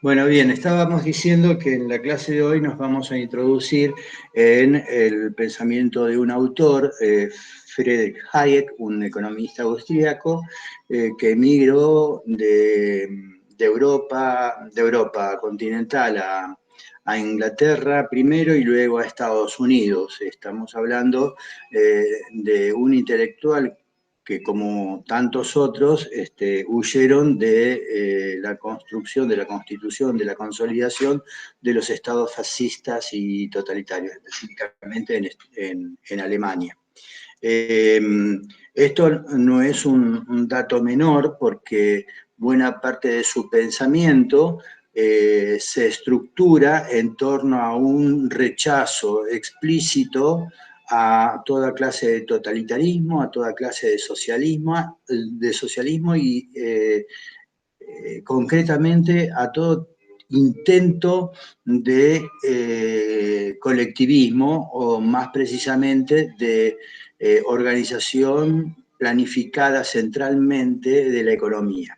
Bueno, bien, estábamos diciendo que en la clase de hoy nos vamos a introducir en el pensamiento de un autor, Friedrich Hayek, un economista austríaco, que emigró de Europa continental a Inglaterra primero y luego a Estados Unidos. Estamos hablando de un intelectual que, como tantos otros, huyeron de la construcción, de la constitución, de la consolidación de los estados fascistas y totalitarios, específicamente en Alemania. Esto no es un dato menor porque buena parte de su pensamiento se estructura en torno a un rechazo explícito a toda clase de totalitarismo, a toda clase de socialismo y concretamente a todo intento de colectivismo o más precisamente de organización planificada centralmente de la economía.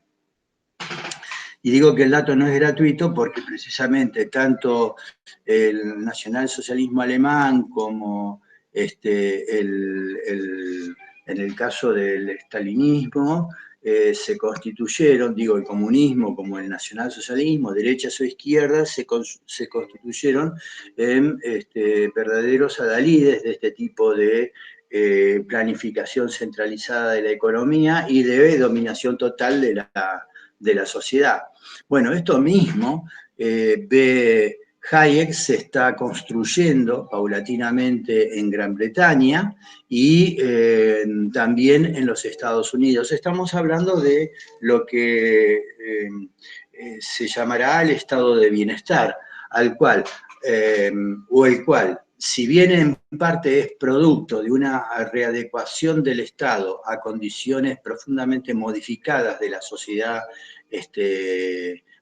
Y digo que el dato no es gratuito porque precisamente tanto el nacionalsocialismo alemán como en el caso del estalinismo, se constituyeron, digo, el comunismo como el nacionalsocialismo, derechas o izquierdas, se constituyeron en verdaderos adalides de este tipo de planificación centralizada de la economía y de dominación total de la sociedad. Bueno, esto mismo ve Hayek se está construyendo paulatinamente en Gran Bretaña y también en los Estados Unidos. Estamos hablando de lo que se llamará el estado de bienestar, al cual, o el cual, si bien en parte es producto de una readecuación del Estado a condiciones profundamente modificadas de la sociedad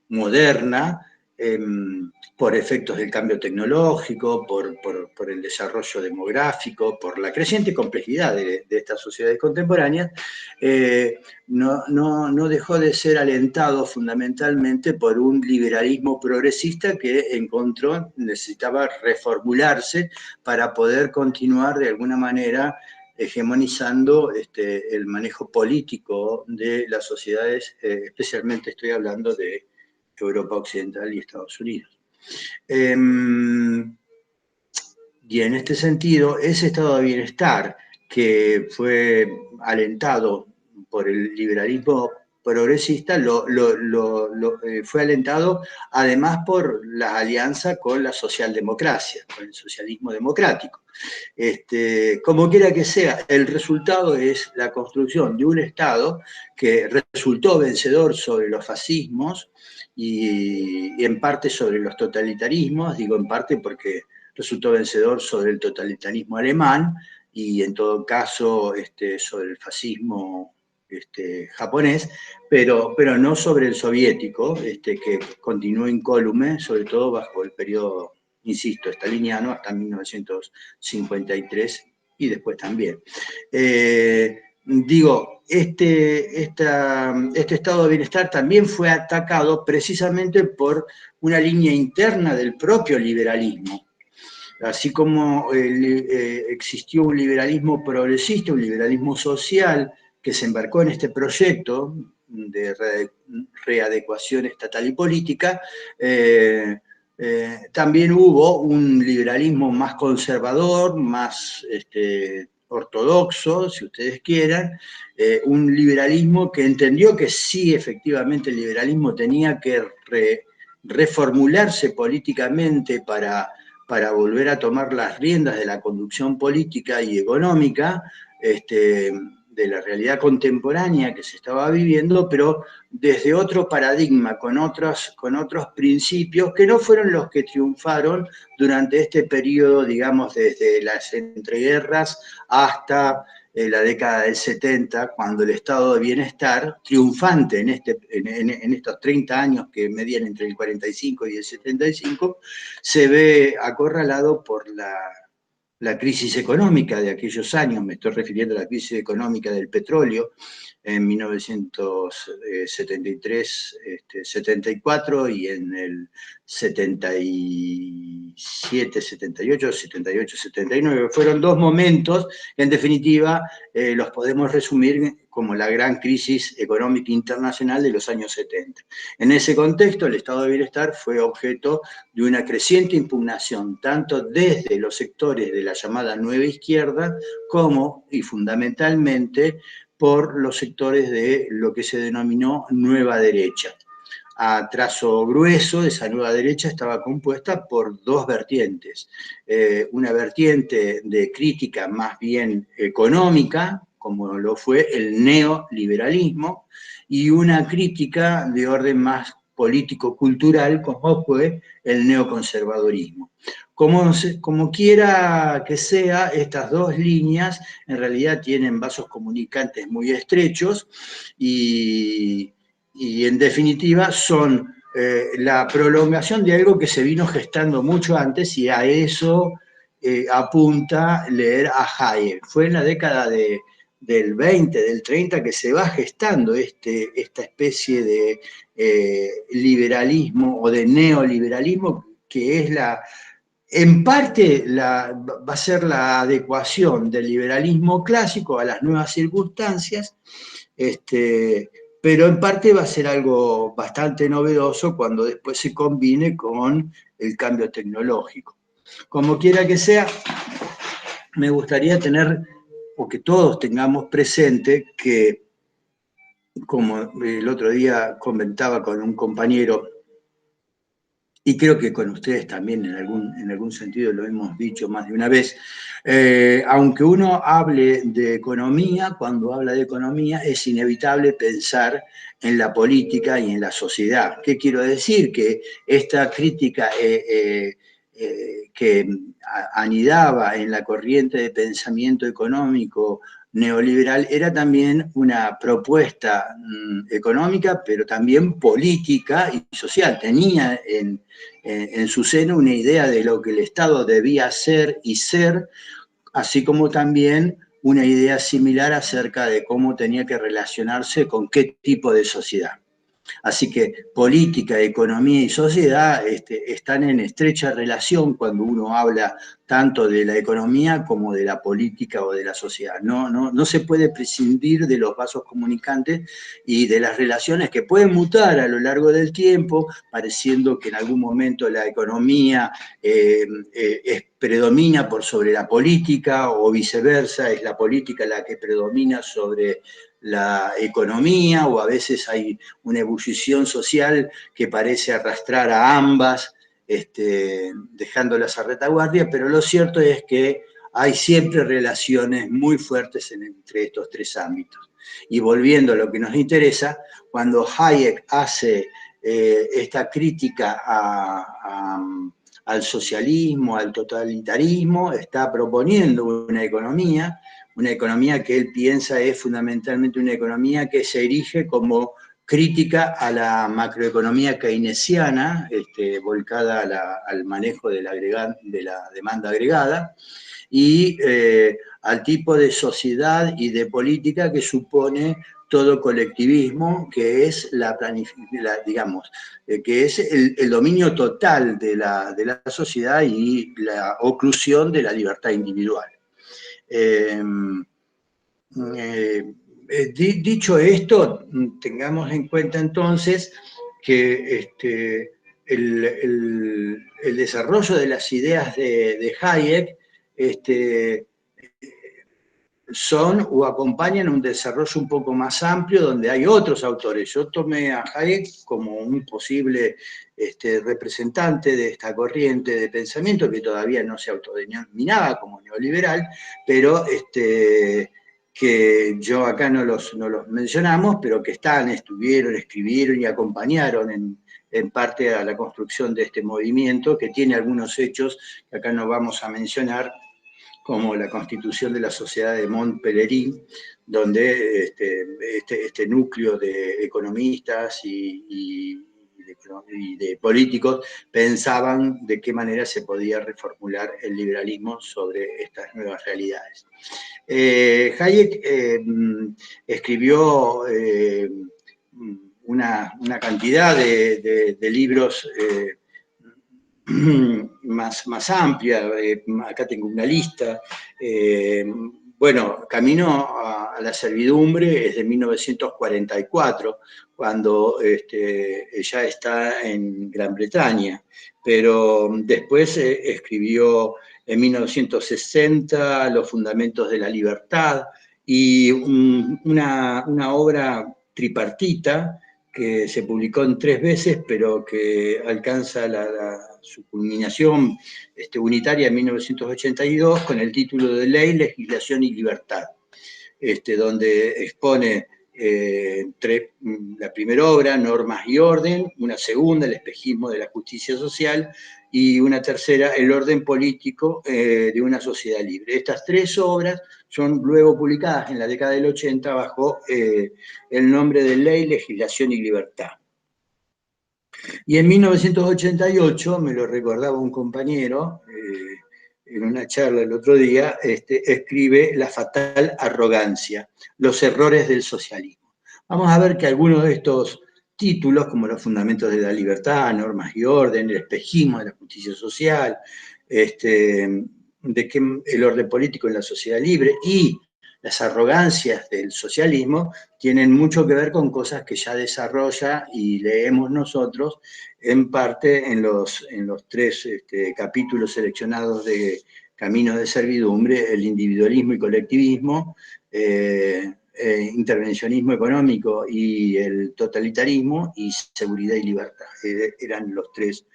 moderna, por efectos del cambio tecnológico, por el desarrollo demográfico, por la creciente complejidad de estas sociedades contemporáneas, no dejó de ser alentado fundamentalmente por un liberalismo progresista que necesitaba reformularse para poder continuar de alguna manera hegemonizando el manejo político de las sociedades, especialmente estoy hablando de Europa Occidental y Estados Unidos. Y en este sentido, ese estado de bienestar que fue alentado por el liberalismo progresista fue alentado además por la alianza con la socialdemocracia, con el socialismo democrático. Como quiera que sea, el resultado es la construcción de un Estado que resultó vencedor sobre los fascismos y en parte sobre los totalitarismos, digo en parte porque resultó vencedor sobre el totalitarismo alemán y en todo caso sobre el fascismo japonés, pero no sobre el soviético, que continuó incólume, sobre todo bajo el periodo, insisto, staliniano hasta 1953 y después también. Digo, este estado de bienestar también fue atacado precisamente por una línea interna del propio liberalismo. Así como existió un liberalismo progresista, un liberalismo social, que se embarcó en este proyecto de readecuación estatal y política, también hubo un liberalismo más conservador, más ortodoxo, si ustedes quieran, un liberalismo que entendió que sí, efectivamente, el liberalismo tenía que reformularse políticamente para volver a tomar las riendas de la conducción política y económica de la realidad contemporánea que se estaba viviendo, pero desde otro paradigma, con otros principios que no fueron los que triunfaron durante este periodo, digamos, desde las entreguerras hasta la década del 70, cuando el estado de bienestar, triunfante en estos 30 años que medían entre el 45 y el 75, se ve acorralado por la crisis económica de aquellos años, me estoy refiriendo a la crisis económica del petróleo, en 1973, 74 y en el 77, 78, 78, 79. Fueron dos momentos que en definitiva los podemos resumir como la gran crisis económica internacional de los años 70. En ese contexto, el estado de bienestar fue objeto de una creciente impugnación, tanto desde los sectores de la llamada nueva izquierda, como, y fundamentalmente, por los sectores de lo que se denominó nueva derecha. A trazo grueso, esa nueva derecha estaba compuesta por dos vertientes. Una vertiente de crítica más bien económica, como lo fue el neoliberalismo, y una crítica de orden más político-cultural, como fue el neoconservadurismo. Como quiera que sea, estas dos líneas en realidad tienen vasos comunicantes muy estrechos y en definitiva son la prolongación de algo que se vino gestando mucho antes, y a eso apunta leer a Hayek. Fue en la década del 20, del 30, que se va gestando esta especie de liberalismo o de neoliberalismo, que es en parte va a ser la adecuación del liberalismo clásico a las nuevas circunstancias, pero en parte va a ser algo bastante novedoso cuando después se combine con el cambio tecnológico. Como quiera que sea, me gustaría tener, o que todos tengamos presente, que, como el otro día comentaba con un compañero, y creo que con ustedes también en algún sentido lo hemos dicho más de una vez, aunque uno hable de economía, cuando habla de economía es inevitable pensar en la política y en la sociedad. ¿Qué quiero decir? Que esta crítica que anidaba en la corriente de pensamiento económico neoliberal era también una propuesta económica, pero también política y social. Tenía en su seno una idea de lo que el Estado debía ser y ser, así como también una idea similar acerca de cómo tenía que relacionarse con qué tipo de sociedad. Así que política, economía y sociedad están en estrecha relación cuando uno habla tanto de la economía como de la política o de la sociedad. No se puede prescindir de los vasos comunicantes y de las relaciones que pueden mutar a lo largo del tiempo, pareciendo que en algún momento la economía predomina por sobre la política, o viceversa, es la política la que predomina sobre la economía, o a veces hay una ebullición social que parece arrastrar a ambas, dejándolas a retaguardia, pero lo cierto es que hay siempre relaciones muy fuertes entre estos tres ámbitos. Y volviendo a lo que nos interesa, cuando Hayek hace esta crítica al socialismo, al totalitarismo, está proponiendo una economía que él piensa es fundamentalmente una economía que se erige como crítica a la macroeconomía keynesiana, volcada al manejo de la demanda agregada, y al tipo de sociedad y de política que supone todo colectivismo, que es que es el dominio total de la sociedad y la oclusión de la libertad individual. Dicho esto, tengamos en cuenta entonces que el desarrollo de las ideas de Hayek son o acompañan un desarrollo un poco más amplio donde hay otros autores. Yo tomé a Hayek como un posible representante de esta corriente de pensamiento que todavía no se autodenominaba como neoliberal, pero que yo acá no los mencionamos, pero que estuvieron, escribieron y acompañaron en parte a la construcción de este movimiento, que tiene algunos hechos que acá no vamos a mencionar, como la constitución de la Sociedad de Mont Pelerin, donde este núcleo de economistas y y de políticos pensaban de qué manera se podía reformular el liberalismo sobre estas nuevas realidades. Hayek escribió una cantidad de libros más amplia. Acá tengo una lista. Bueno, Camino a la servidumbre es de 1944, cuando ella está en Gran Bretaña, pero después escribió en 1960 Los fundamentos de la libertad, y una obra tripartita que se publicó en 3 veces, pero que alcanza su culminación unitaria en 1982 con el título de Ley, Legislación y Libertad, donde expone la primera obra, Normas y Orden; una segunda, El espejismo de la justicia social; y una tercera, El orden político de una sociedad libre. Estas 3 obras son luego publicadas en la década del 80 bajo el nombre de Ley, Legislación y Libertad. Y en 1988, me lo recordaba un compañero en una charla el otro día, escribe La fatal arrogancia, los errores del socialismo. Vamos a ver que algunos de estos títulos, como Los fundamentos de la libertad, Normas y orden, El espejismo de la justicia social, de que el orden político en la sociedad libre y las arrogancias del socialismo, tienen mucho que ver con cosas que ya desarrolla y leemos nosotros, en parte en los 3 capítulos seleccionados de Caminos de servidumbre: el individualismo y colectivismo, intervencionismo económico y el totalitarismo, y seguridad y libertad. Eran los tres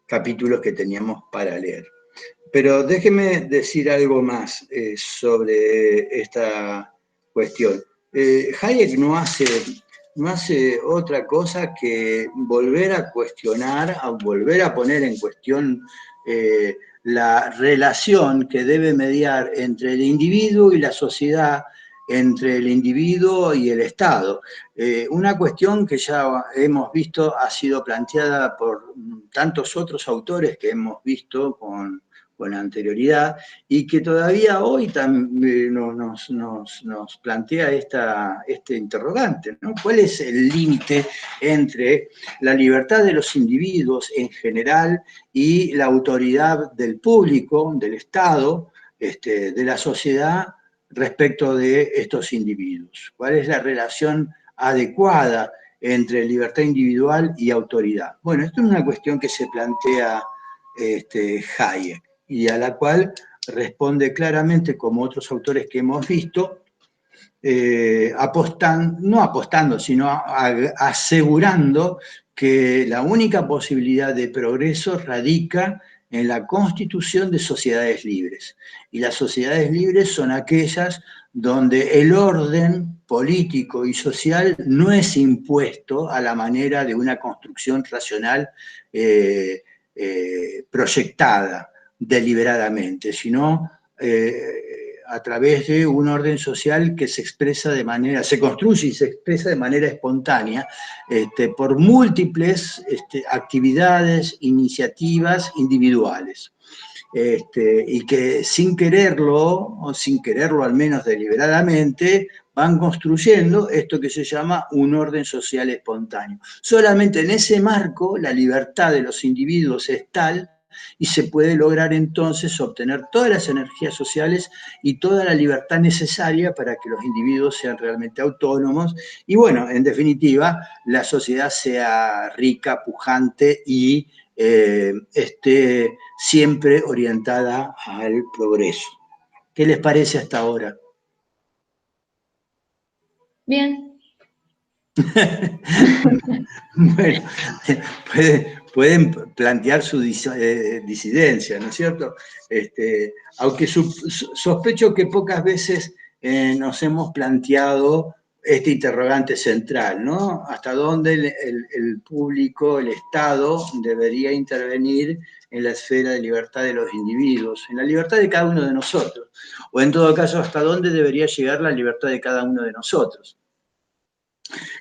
capítulos que teníamos para leer. Pero déjeme decir algo más sobre esta cuestión. Hayek no hace otra cosa que volver a cuestionar, a volver a poner en cuestión la relación que debe mediar entre el individuo y la sociedad, entre el individuo y el Estado. Una cuestión que ya hemos visto ha sido planteada por tantos otros autores que hemos visto con anterioridad, y que todavía hoy nos plantea este interrogante, ¿no? ¿Cuál es el límite entre la libertad de los individuos en general y la autoridad del público, del Estado, de la sociedad, respecto de estos individuos? ¿Cuál es la relación adecuada entre libertad individual y autoridad? Bueno, esto es una cuestión que se plantea Hayek, y a la cual responde claramente, como otros autores que hemos visto, no apostando, sino asegurando que la única posibilidad de progreso radica en la constitución de sociedades libres. Y las sociedades libres son aquellas donde el orden político y social no es impuesto a la manera de una construcción racional proyectada deliberadamente, sino a través de un orden social que se construye y se expresa de manera espontánea por múltiples actividades, iniciativas individuales. Y que sin quererlo, o sin quererlo al menos deliberadamente, van construyendo esto que se llama un orden social espontáneo. Solamente en ese marco la libertad de los individuos es tal, y se puede lograr entonces obtener todas las energías sociales y toda la libertad necesaria para que los individuos sean realmente autónomos y, bueno, en definitiva, la sociedad sea rica, pujante y esté siempre orientada al progreso. ¿Qué les parece hasta ahora? Bien. Bueno, pueden plantear su disidencia, ¿no es cierto? Aunque sospecho que pocas veces nos hemos planteado este interrogante central, ¿no? ¿Hasta dónde el público, el Estado, debería intervenir en la esfera de libertad de los individuos, en la libertad de cada uno de nosotros? O en todo caso, ¿hasta dónde debería llegar la libertad de cada uno de nosotros?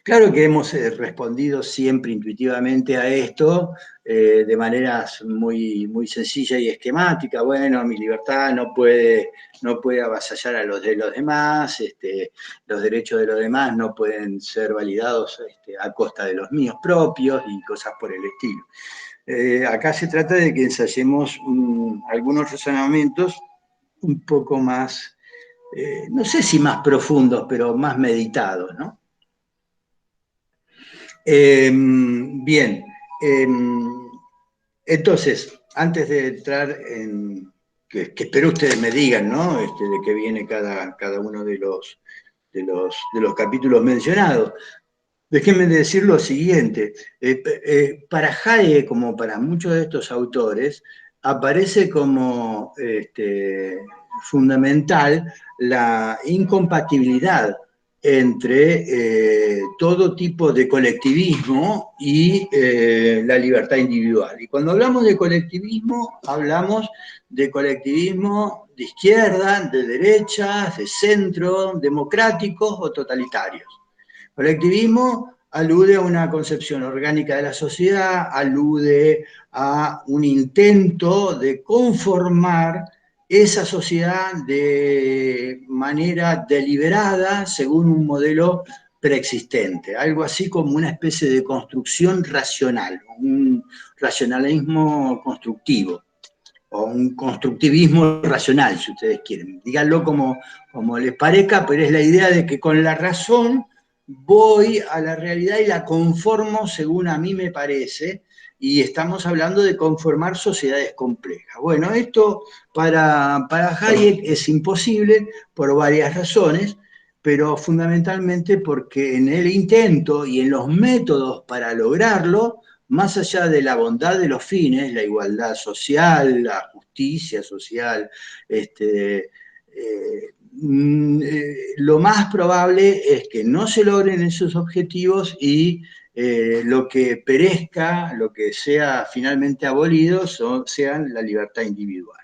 Claro que hemos respondido siempre intuitivamente a esto de maneras muy sencilla y esquemática. Bueno, mi libertad no puede avasallar a los de los demás, los derechos de los demás no pueden ser validados a costa de los míos propios y cosas por el estilo. Acá se trata de que ensayemos algunos razonamientos un poco más, no sé si más profundos, pero más meditados, ¿no? Bien, entonces, antes de entrar en, que espero ustedes me digan, ¿no? De qué viene cada uno de los capítulos mencionados. Déjenme decir lo siguiente, para Hayek, como para muchos de estos autores, aparece como fundamental la incompatibilidad entre todo tipo de colectivismo y la libertad individual. Y cuando hablamos de colectivismo, hablamos de colectivismo de izquierda, de derecha, de centro, democráticos o totalitarios. Colectivismo alude a una concepción orgánica de la sociedad, alude a un intento de conformar esa sociedad de manera deliberada según un modelo preexistente, algo así como una especie de construcción racional, un racionalismo constructivo o un constructivismo racional, si ustedes quieren. Díganlo como les parezca, pero es la idea de que con la razón voy a la realidad y la conformo según a mí me parece, y estamos hablando de conformar sociedades complejas. Bueno, esto para Hayek es imposible por varias razones, pero fundamentalmente porque en el intento y en los métodos para lograrlo, más allá de la bondad de los fines, la igualdad social, la justicia social, lo más probable es que no se logren esos objetivos y lo que perezca, lo que sea finalmente abolido, sean la libertad individual.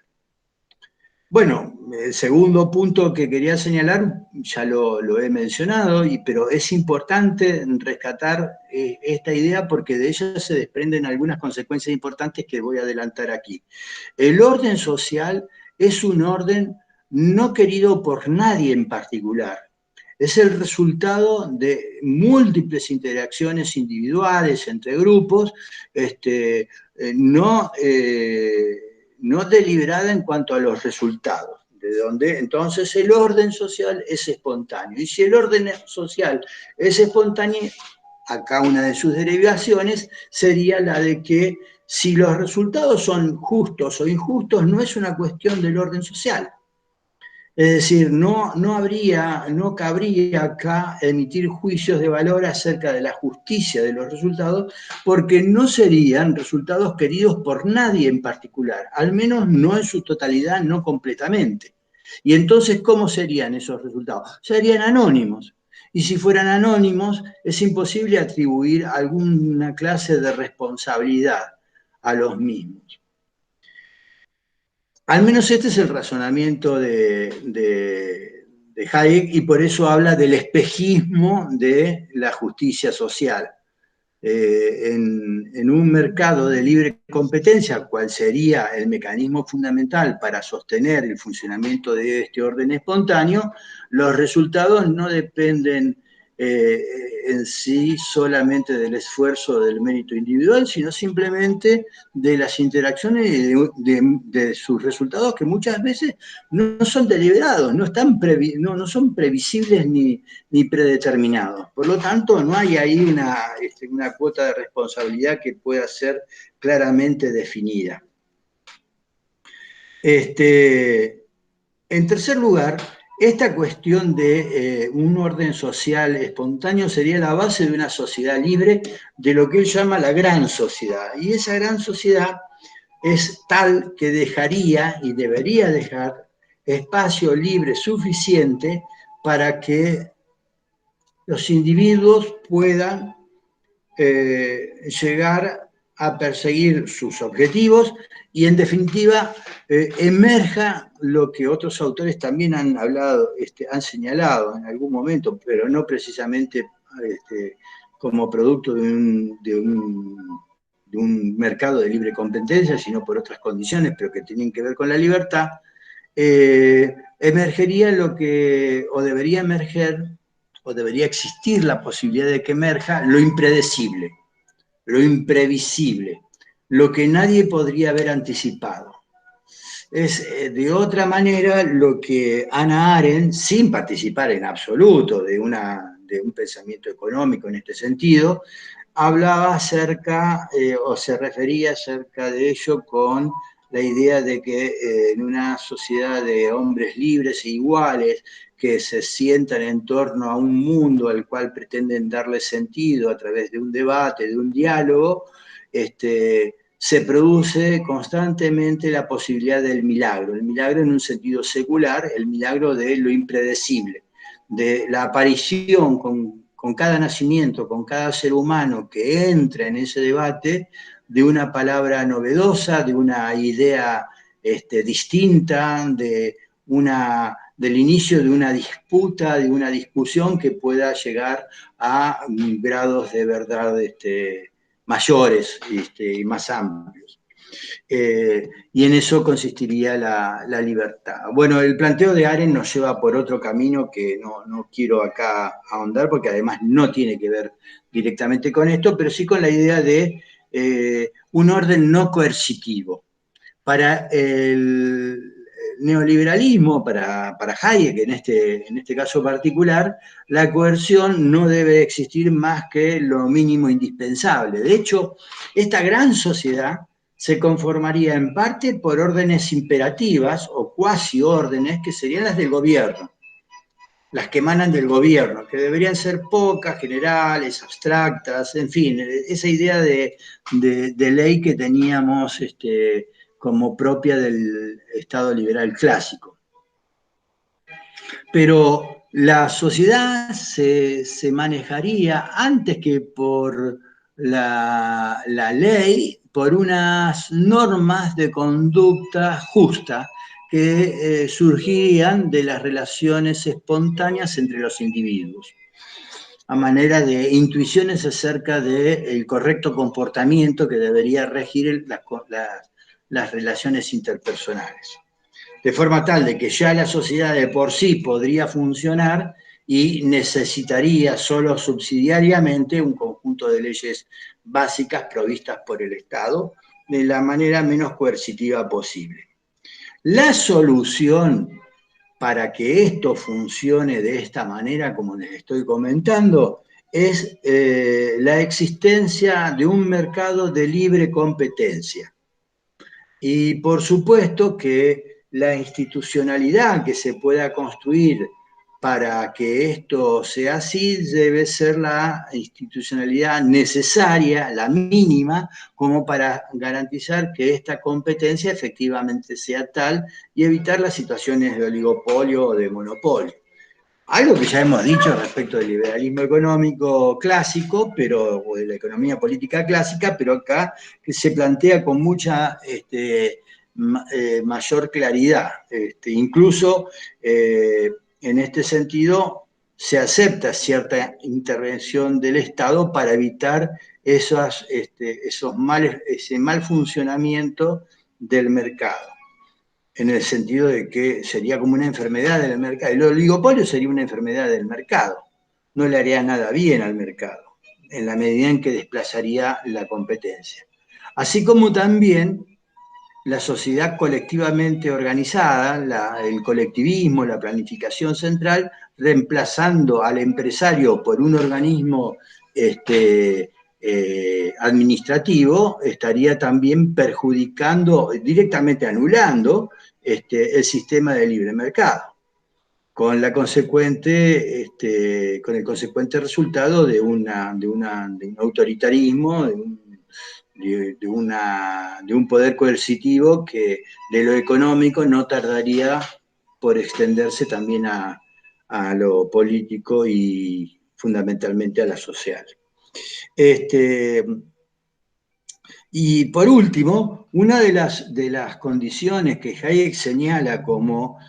Bueno, el segundo punto que quería señalar, ya lo he mencionado, pero es importante rescatar esta idea porque de ella se desprenden algunas consecuencias importantes que voy a adelantar aquí. El orden social es un orden no querido por nadie en particular. Es el resultado de múltiples interacciones individuales entre grupos, no deliberada en cuanto a los resultados, de donde entonces el orden social es espontáneo. Y si el orden social es espontáneo, acá una de sus derivaciones sería la de que si los resultados son justos o injustos, no es una cuestión del orden social. Es decir, no cabría acá emitir juicios de valor acerca de la justicia de los resultados, porque no serían resultados queridos por nadie en particular, al menos no en su totalidad, no completamente. Y entonces, ¿cómo serían esos resultados? Serían anónimos. Y si fueran anónimos, es imposible atribuir alguna clase de responsabilidad a los mismos. Al menos este es el razonamiento de Hayek y por eso habla del espejismo de la justicia social. En un mercado de libre competencia, cual sería el mecanismo fundamental para sostener el funcionamiento de este orden espontáneo, los resultados no dependen en sí solamente del esfuerzo del mérito individual, sino simplemente de las interacciones y de sus resultados que muchas veces no son deliberados, no son previsibles ni predeterminados. Por lo tanto, no hay ahí una cuota de responsabilidad que pueda ser claramente definida. En tercer lugar, esta cuestión de un orden social espontáneo sería la base de una sociedad libre, de lo que él llama la gran sociedad. Y esa gran sociedad es tal que dejaría y debería dejar espacio libre suficiente para que los individuos puedan llegar a perseguir sus objetivos y en definitiva emerja lo que otros autores también han hablado, han señalado en algún momento, pero no precisamente como producto de un mercado de libre competencia, sino por otras condiciones, pero que tienen que ver con la libertad, emergería o debería emerger, o debería existir la posibilidad de que emerja lo impredecible, lo imprevisible, lo que nadie podría haber anticipado. Es de otra manera lo que Hannah Arendt, sin participar en absoluto de un pensamiento económico en este sentido, hablaba acerca, o se refería acerca de ello con la idea de que en una sociedad de hombres libres e iguales, que se sientan en torno a un mundo al cual pretenden darle sentido a través de un debate, de un diálogo, se produce constantemente la posibilidad del milagro, el milagro en un sentido secular, el milagro de lo impredecible, de la aparición con cada nacimiento, con cada ser humano que entra en ese debate, de una palabra novedosa, de una idea distinta, del inicio de una disputa, de una discusión que pueda llegar a grados de verdad mayores y más amplios. Y en eso consistiría la libertad. Bueno, el planteo de Arendt nos lleva por otro camino que no quiero acá ahondar, porque además no tiene que ver directamente con esto, pero sí con la idea de un orden no coercitivo. Para el neoliberalismo, para Hayek en este caso particular, la coerción no debe existir más que lo mínimo indispensable. De hecho, esta gran sociedad se conformaría en parte por órdenes imperativas o cuasi órdenes que serían las del gobierno, las que emanan del gobierno, que deberían ser pocas, generales, abstractas, en fin, esa idea de ley que teníamos como propia del Estado liberal clásico. Pero la sociedad se manejaría antes que por la ley, por unas normas de conducta justa que surgirían de las relaciones espontáneas entre los individuos, a manera de intuiciones acerca del correcto comportamiento que debería regir las relaciones interpersonales. De forma tal de que ya la sociedad de por sí podría funcionar y necesitaría solo subsidiariamente un conjunto de leyes básicas provistas por el Estado de la manera menos coercitiva posible. La solución para que esto funcione de esta manera, como les estoy comentando, es la existencia de un mercado de libre competencia. Y por supuesto que la institucionalidad que se pueda construir para que esto sea así debe ser la institucionalidad necesaria, la mínima, como para garantizar que esta competencia efectivamente sea tal y evitar las situaciones de oligopolio o de monopolio. Algo que ya hemos dicho respecto del liberalismo económico clásico, o de la economía política clásica, pero acá que se plantea con mucha mayor claridad. Incluso en este sentido se acepta cierta intervención del Estado para evitar ese mal funcionamiento del mercado, en el sentido de que sería como una enfermedad del mercado. El oligopolio sería una enfermedad del mercado, no le haría nada bien al mercado, en la medida en que desplazaría la competencia. Así como también la sociedad colectivamente organizada, el colectivismo, la planificación central, reemplazando al empresario por un organismo administrativo, estaría también perjudicando, directamente anulando el sistema de libre mercado, con el consecuente resultado de un autoritarismo, de un poder coercitivo que de lo económico no tardaría por extenderse también a lo político y fundamentalmente a la social. Y por último, una de las condiciones que Hayek señala como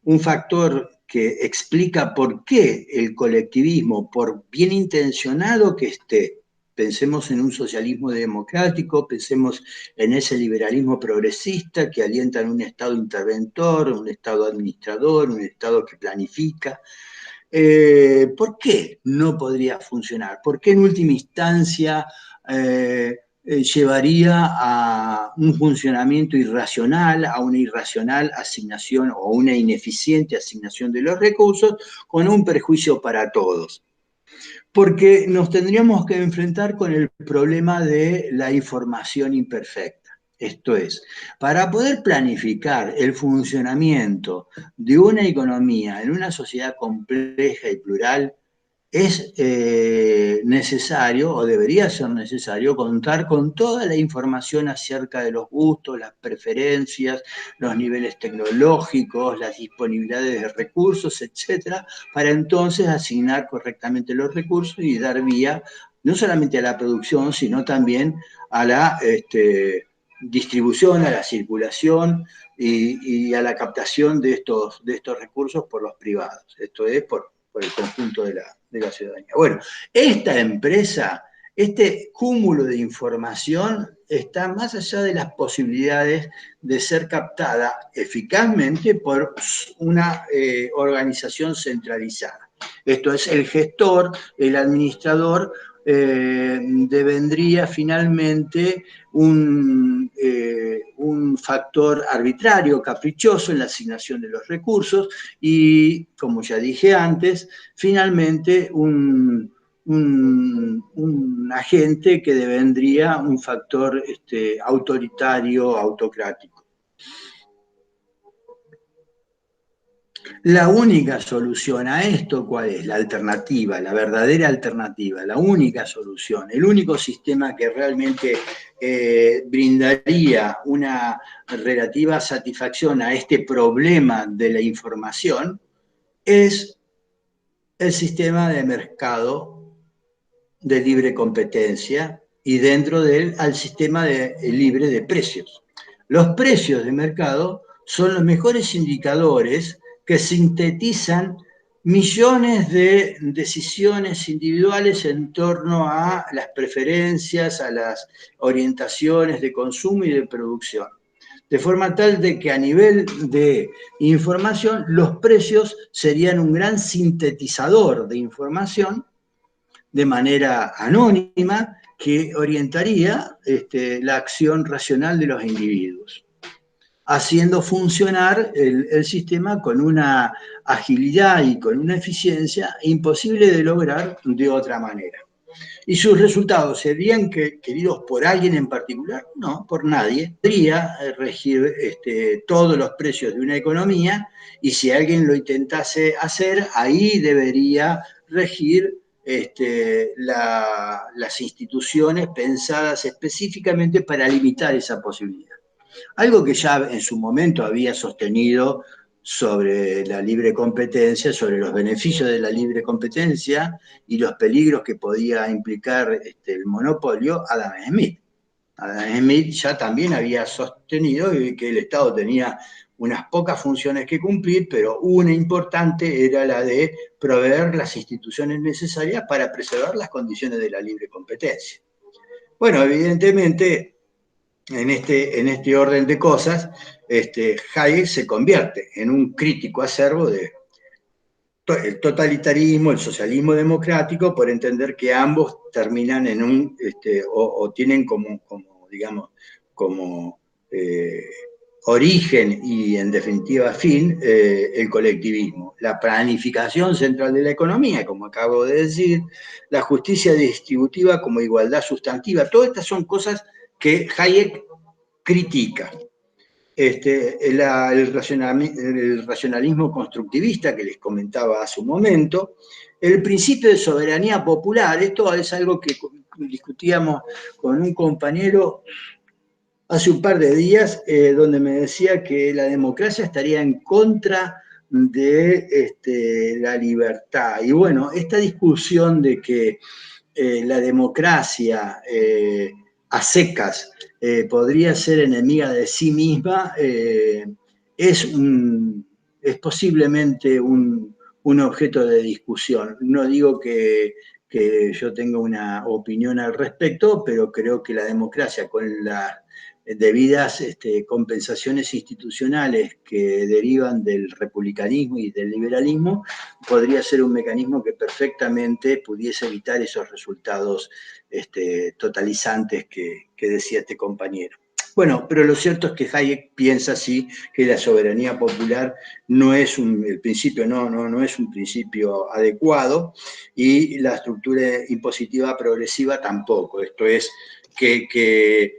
un factor que explica por qué el colectivismo, por bien intencionado que esté, pensemos en un socialismo democrático, pensemos en ese liberalismo progresista que alienta en un Estado interventor, un Estado administrador, un Estado que planifica. ¿Por qué no podría funcionar? ¿Por qué en última instancia llevaría a un funcionamiento irracional, a una irracional asignación o una ineficiente asignación de los recursos con un perjuicio para todos? Porque nos tendríamos que enfrentar con el problema de la información imperfecta. Esto es, para poder planificar el funcionamiento de una economía en una sociedad compleja y plural, es necesario, o debería ser necesario, contar con toda la información acerca de los gustos, las preferencias, los niveles tecnológicos, las disponibilidades de recursos, etcétera, para entonces asignar correctamente los recursos y dar vía no solamente a la producción, sino también a la distribución, a la circulación y a la captación de estos recursos por los privados. Esto es por el conjunto de la ciudadanía. Bueno, esta empresa, este cúmulo de información está más allá de las posibilidades de ser captada eficazmente por una organización centralizada. Esto es, el gestor, el administrador, devendría finalmente un factor arbitrario, caprichoso en la asignación de los recursos y, como ya dije antes, finalmente un agente que devendría un factor autoritario, autocrático. La única solución a esto, ¿cuál es? La alternativa, la verdadera alternativa, la única solución, el único sistema que realmente brindaría una relativa satisfacción a este problema de la información es el sistema de mercado de libre competencia y dentro de él al sistema libre de precios. Los precios de mercado son los mejores indicadores que sintetizan millones de decisiones individuales en torno a las preferencias, a las orientaciones de consumo y de producción. De forma tal de que a nivel de información, los precios serían un gran sintetizador de información de manera anónima que orientaría la acción racional de los individuos, haciendo funcionar el sistema con una agilidad y con una eficiencia imposible de lograr de otra manera. ¿Y sus resultados serían queridos por alguien en particular? No, por nadie. Podría regir todos los precios de una economía y si alguien lo intentase hacer, ahí debería regir las instituciones pensadas específicamente para limitar esa posibilidad. Algo que ya en su momento había sostenido sobre la libre competencia, sobre los beneficios de la libre competencia y los peligros que podía implicar el monopolio, Adam Smith. Adam Smith ya también había sostenido que el Estado tenía unas pocas funciones que cumplir, pero una importante era la de proveer las instituciones necesarias para preservar las condiciones de la libre competencia. Bueno, evidentemente, en este orden de cosas, Hayek se convierte en un crítico acerbo del totalitarismo, el socialismo democrático, por entender que ambos terminan en o tienen como digamos, como origen y en definitiva fin, el colectivismo, la planificación central de la economía, como acabo de decir, la justicia distributiva como igualdad sustantiva, todas estas son cosas que Hayek critica. El racionalismo constructivista que les comentaba hace un momento, el principio de soberanía popular, esto es algo que discutíamos con un compañero hace un par de días, donde me decía que la democracia estaría en contra de la libertad. Y bueno, esta discusión de que la democracia a secas podría ser enemiga de sí misma es es posiblemente un objeto de discusión. No digo que yo tenga una opinión al respecto, pero creo que la democracia, con las debidas compensaciones institucionales que derivan del republicanismo y del liberalismo, podría ser un mecanismo que perfectamente pudiese evitar esos resultados totalizantes que decía este compañero. Bueno, pero lo cierto es que Hayek piensa así, que la soberanía popular no es el principio no es un principio adecuado, y la estructura impositiva progresiva tampoco. Esto es que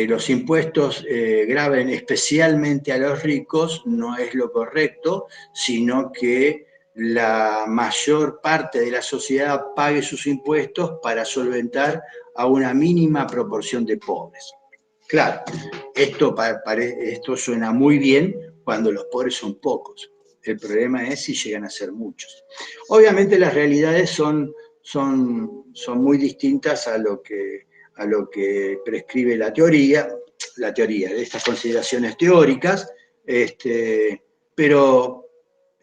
los impuestos graven especialmente a los ricos no es lo correcto, sino que la mayor parte de la sociedad pague sus impuestos para solventar a una mínima proporción de pobres. Claro, esto suena muy bien cuando los pobres son pocos. El problema es si llegan a ser muchos. Obviamente las realidades son muy distintas a lo que prescribe la teoría de estas consideraciones teóricas, pero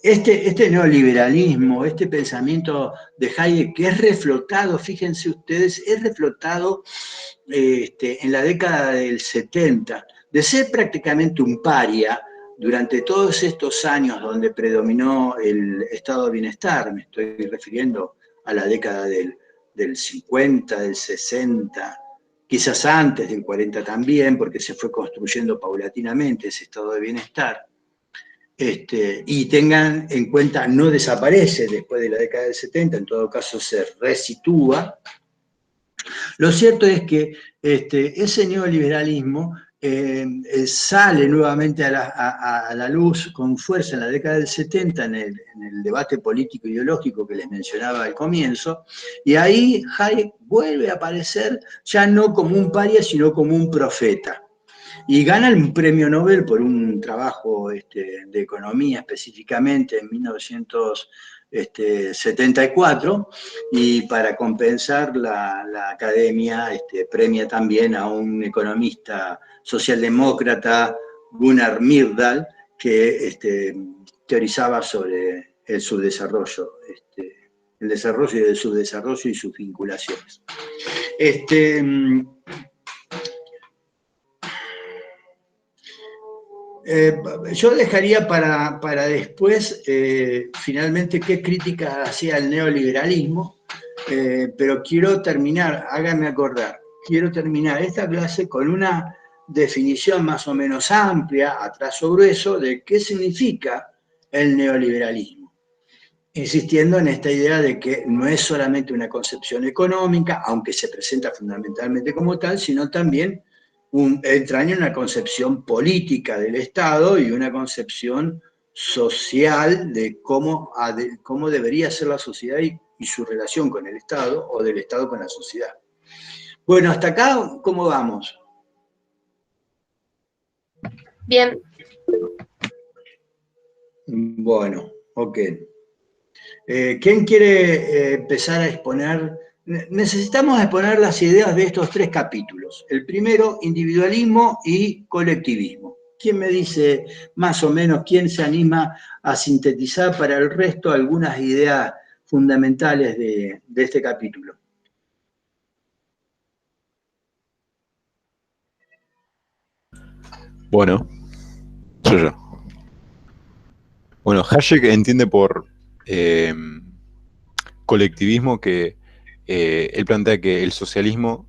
este neoliberalismo, este pensamiento de Hayek, que es reflotado, fíjense ustedes, es reflotado en la década del 70, de ser prácticamente un paria durante todos estos años donde predominó el estado de bienestar. Me estoy refiriendo a la década del 50, del 60, quizás antes del 40 también, porque se fue construyendo paulatinamente ese estado de bienestar. Y tengan en cuenta, no desaparece después de la década del 70, en todo caso se resitúa. Lo cierto es que ese neoliberalismo sale nuevamente a la luz con fuerza en la década del 70 en el debate político ideológico que les mencionaba al comienzo, y ahí Hayek vuelve a aparecer ya no como un paria, sino como un profeta. Y gana un premio Nobel por un trabajo de economía específicamente en 1974, y para compensar la academia premia también a un economista socialdemócrata, Gunnar Myrdal, que teorizaba sobre el subdesarrollo, el desarrollo y el subdesarrollo y sus vinculaciones. Yo dejaría para después, finalmente, qué crítica hacía el neoliberalismo, pero quiero terminar, háganme acordar, quiero terminar esta clase con una definición más o menos amplia, a trazo grueso, de qué significa el neoliberalismo, insistiendo en esta idea de que no es solamente una concepción económica, aunque se presenta fundamentalmente como tal, sino también entraña una concepción política del Estado y una concepción social de cómo debería ser la sociedad y su relación con el Estado, o del Estado con la sociedad. Bueno, hasta acá, ¿cómo vamos? Bien. Bueno, ok. ¿Quién quiere empezar a exponer? Necesitamos exponer las ideas de estos tres capítulos. El primero, individualismo y colectivismo. ¿Quién me dice más o menos, quién se anima a sintetizar para el resto algunas ideas fundamentales de este capítulo? Bueno, yo. Bueno, Hayek entiende por colectivismo que él plantea que el socialismo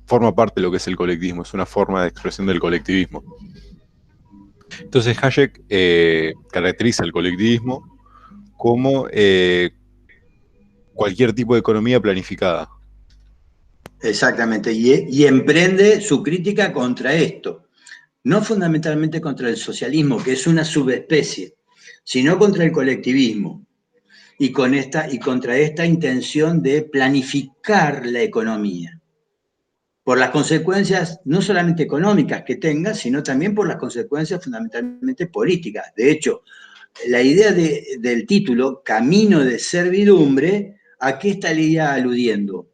forma parte de lo que es el colectivismo, es una forma de expresión del colectivismo. Entonces Hayek caracteriza el colectivismo como cualquier tipo de economía planificada. Exactamente, y emprende su crítica contra esto, no fundamentalmente contra el socialismo, que es una subespecie, sino contra el colectivismo, y contra esta intención de planificar la economía, por las consecuencias no solamente económicas que tenga, sino también por las consecuencias fundamentalmente políticas. De hecho, la idea del título, Camino de Servidumbre, ¿a qué estaría aludiendo?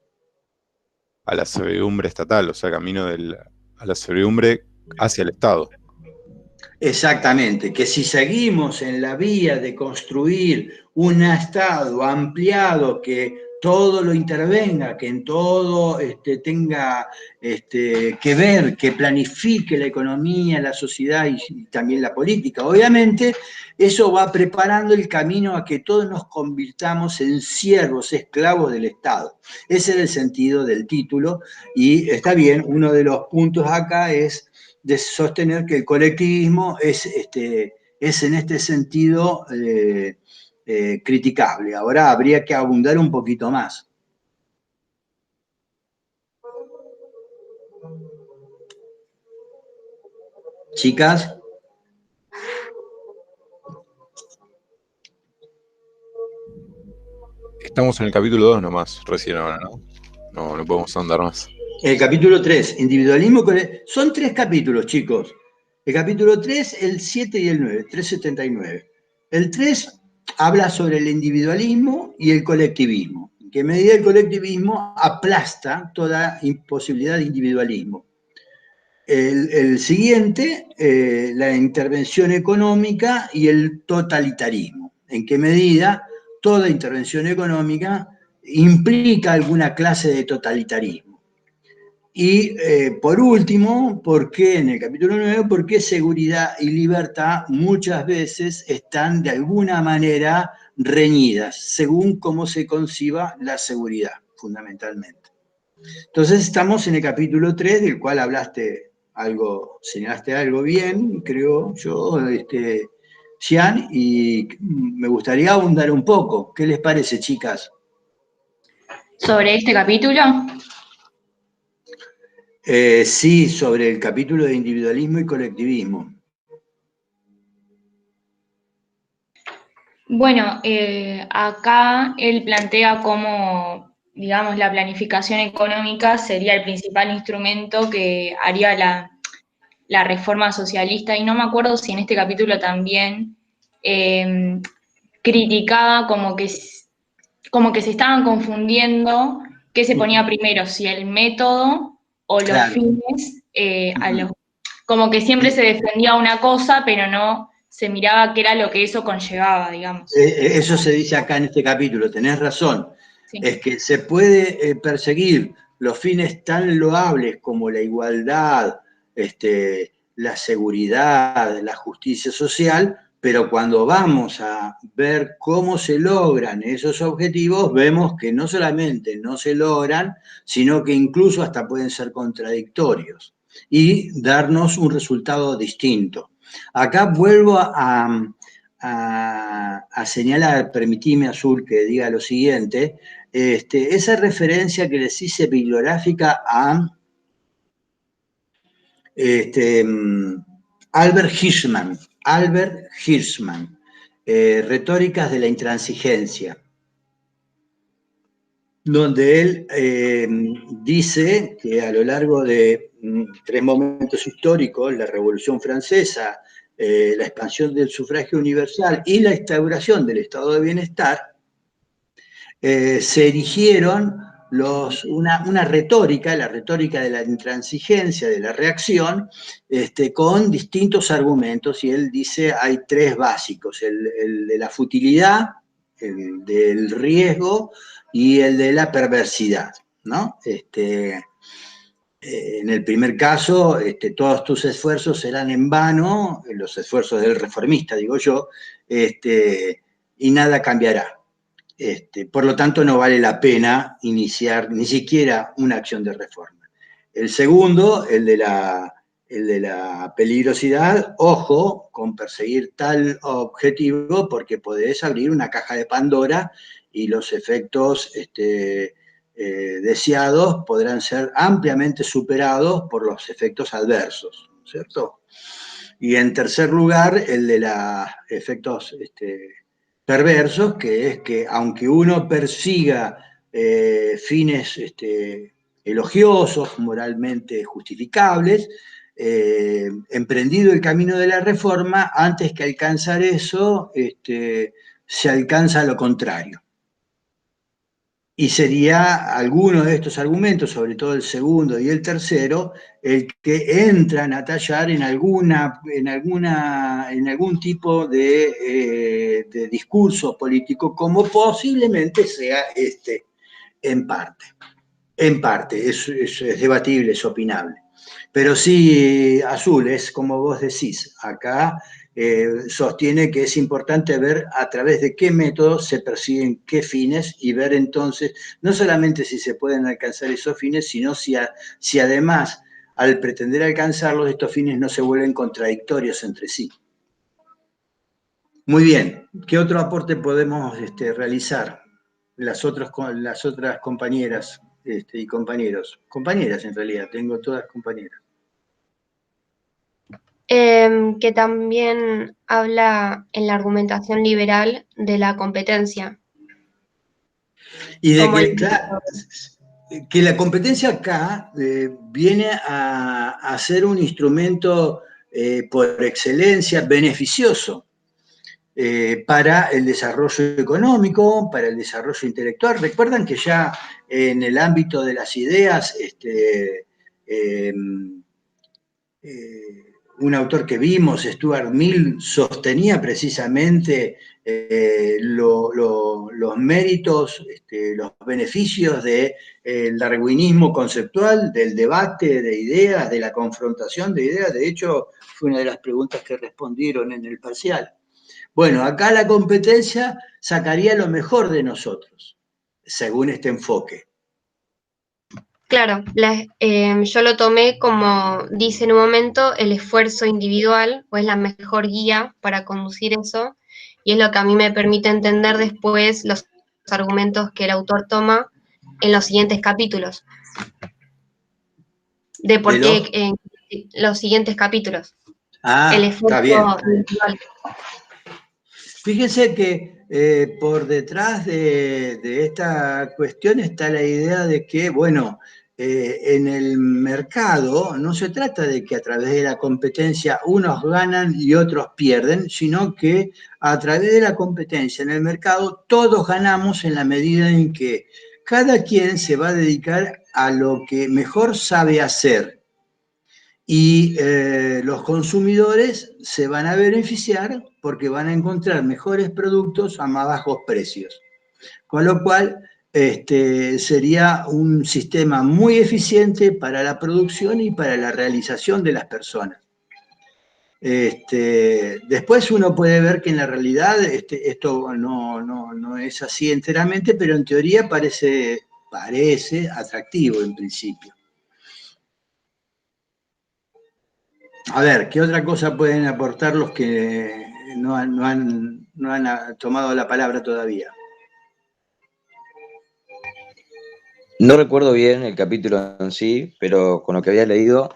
A la servidumbre estatal, o sea, camino a la servidumbre hacia el Estado. Exactamente, que si seguimos en la vía de construir un Estado ampliado que todo lo intervenga, que en todo tenga que ver, que planifique la economía, la sociedad y también la política, obviamente, eso va preparando el camino a que todos nos convirtamos en siervos, esclavos del Estado. Ese es el sentido del título y está bien, uno de los puntos acá es de sostener que el colectivismo es en este sentido criticable. Ahora habría que abundar un poquito más. Chicas. Estamos en el capítulo 2 nomás, recién ahora, ¿no? No podemos andar más. El capítulo 3, individualismo. Son 3 capítulos, chicos. El capítulo 3, el 7 y el 9, 379. El 3 habla sobre el individualismo y el colectivismo. En qué medida el colectivismo aplasta toda imposibilidad de individualismo. El siguiente, la intervención económica y el totalitarismo. En qué medida toda intervención económica implica alguna clase de totalitarismo. Y por último, ¿por qué en el capítulo 9? Porque seguridad y libertad muchas veces están de alguna manera reñidas, según cómo se conciba la seguridad, fundamentalmente. Entonces estamos en el capítulo 3, del cual hablaste algo, señalaste algo bien, creo yo, Xian, y me gustaría abundar un poco. ¿Qué les parece, chicas? ¿Sobre este capítulo? Sí, sobre el capítulo de individualismo y colectivismo. Bueno, acá él plantea cómo, digamos, la planificación económica sería el principal instrumento que haría la reforma socialista, y no me acuerdo si en este capítulo también criticaba como que se estaban confundiendo qué se ponía primero, si el método o los Claro. fines, como que siempre se defendía una cosa, pero no se miraba qué era lo que eso conllevaba, digamos. Eso se dice acá en este capítulo, tenés razón. Sí. Es que se puede perseguir los fines tan loables como la igualdad, la seguridad, la justicia social, pero cuando vamos a ver cómo se logran esos objetivos, vemos que no solamente no se logran, sino que incluso hasta pueden ser contradictorios y darnos un resultado distinto. Acá vuelvo a señalar, permitime, Azul, que diga lo siguiente, esa referencia que les hice bibliográfica a Albert Hirschman, Retóricas de la Intransigencia, donde él dice que a lo largo de 3 momentos históricos, la Revolución Francesa, la expansión del sufragio universal y la instauración del estado de bienestar, se erigieron una retórica, la retórica de la intransigencia, de la reacción, con distintos argumentos, y él dice hay 3 básicos, el de la futilidad, el del riesgo y el de la perversidad, ¿no? En el primer caso, todos tus esfuerzos serán en vano, los esfuerzos del reformista, digo yo, y nada cambiará. Por lo tanto, no vale la pena iniciar ni siquiera una acción de reforma. El segundo, el de la peligrosidad, ojo con perseguir tal objetivo porque podés abrir una caja de Pandora y los efectos deseados podrán ser ampliamente superados por los efectos adversos, ¿cierto? Y en tercer lugar, el de los efectos perversos, que es que aunque uno persiga fines elogiosos, moralmente justificables, emprendido el camino de la reforma, antes que alcanzar eso, se alcanza lo contrario. Y sería alguno de estos argumentos, sobre todo el segundo y el tercero, el que entran a tallar en algún tipo de discurso político, como posiblemente sea este, en parte. En parte, es debatible, es opinable. Pero sí, Azul, es como vos decís, acá sostiene que es importante ver a través de qué métodos se persiguen qué fines y ver entonces, no solamente si se pueden alcanzar esos fines, sino si además, al pretender alcanzarlos, estos fines no se vuelven contradictorios entre sí. Muy bien, ¿qué otro aporte podemos realizar? Las otras compañeras y compañeros. Compañeras en realidad, tengo todas compañeras. Que también habla en la argumentación liberal de la competencia. Y de que, claro, que la competencia acá viene a ser un instrumento por excelencia beneficioso para el desarrollo económico, para el desarrollo intelectual. Recuerdan que ya en el ámbito de las ideas, un autor que vimos, Stuart Mill, sostenía precisamente los méritos, los beneficios del darwinismo conceptual, del debate de ideas, de la confrontación de ideas. De hecho, fue una de las preguntas que respondieron en el parcial. Bueno, acá la competencia sacaría lo mejor de nosotros, según este enfoque. Claro, yo lo tomé como dice en un momento, el esfuerzo individual, o es la mejor guía para conducir eso, y es lo que a mí me permite entender después los argumentos que el autor toma en los siguientes capítulos. De por qué en los siguientes capítulos. El esfuerzo está bien. individual. Fíjense que por detrás de esta cuestión está la idea de que, bueno, en el mercado no se trata de que a través de la competencia unos ganan y otros pierden, sino que a través de la competencia en el mercado todos ganamos en la medida en que cada quien se va a dedicar a lo que mejor sabe hacer. Y los consumidores se van a beneficiar porque van a encontrar mejores productos a más bajos precios. Con lo cual, sería un sistema muy eficiente para la producción y para la realización de las personas. Después uno puede ver que en la realidad esto no es así enteramente, pero en teoría parece atractivo en principio. A ver, ¿qué otra cosa pueden aportar los que no han tomado la palabra todavía? No recuerdo bien el capítulo en sí, pero con lo que había leído,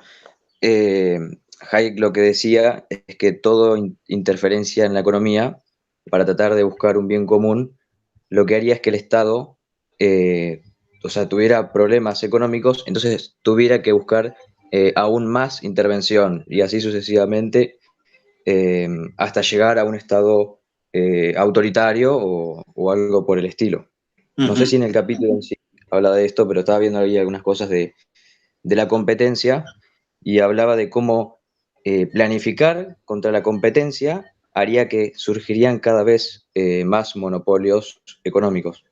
Hayek lo que decía es que todo interferencia en la economía, para tratar de buscar un bien común, lo que haría es que el Estado, tuviera problemas económicos, entonces tuviera que buscar aún más intervención y así sucesivamente hasta llegar a un Estado autoritario o algo por el estilo. No sé si en el capítulo en sí habla de esto, pero estaba viendo ahí algunas cosas de la competencia y hablaba de cómo planificar contra la competencia haría que surgirían cada vez más monopolios económicos.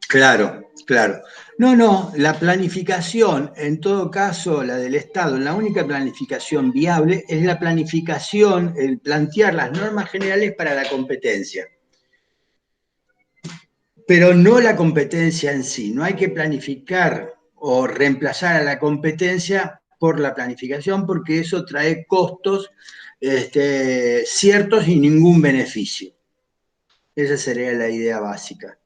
Claro, claro. No, la planificación, en todo caso, la del Estado, la única planificación viable es la planificación, el plantear las normas generales para la competencia. Pero no la competencia en sí. No hay que planificar o reemplazar a la competencia por la planificación, porque eso trae costos ciertos y ningún beneficio. Esa sería la idea básica.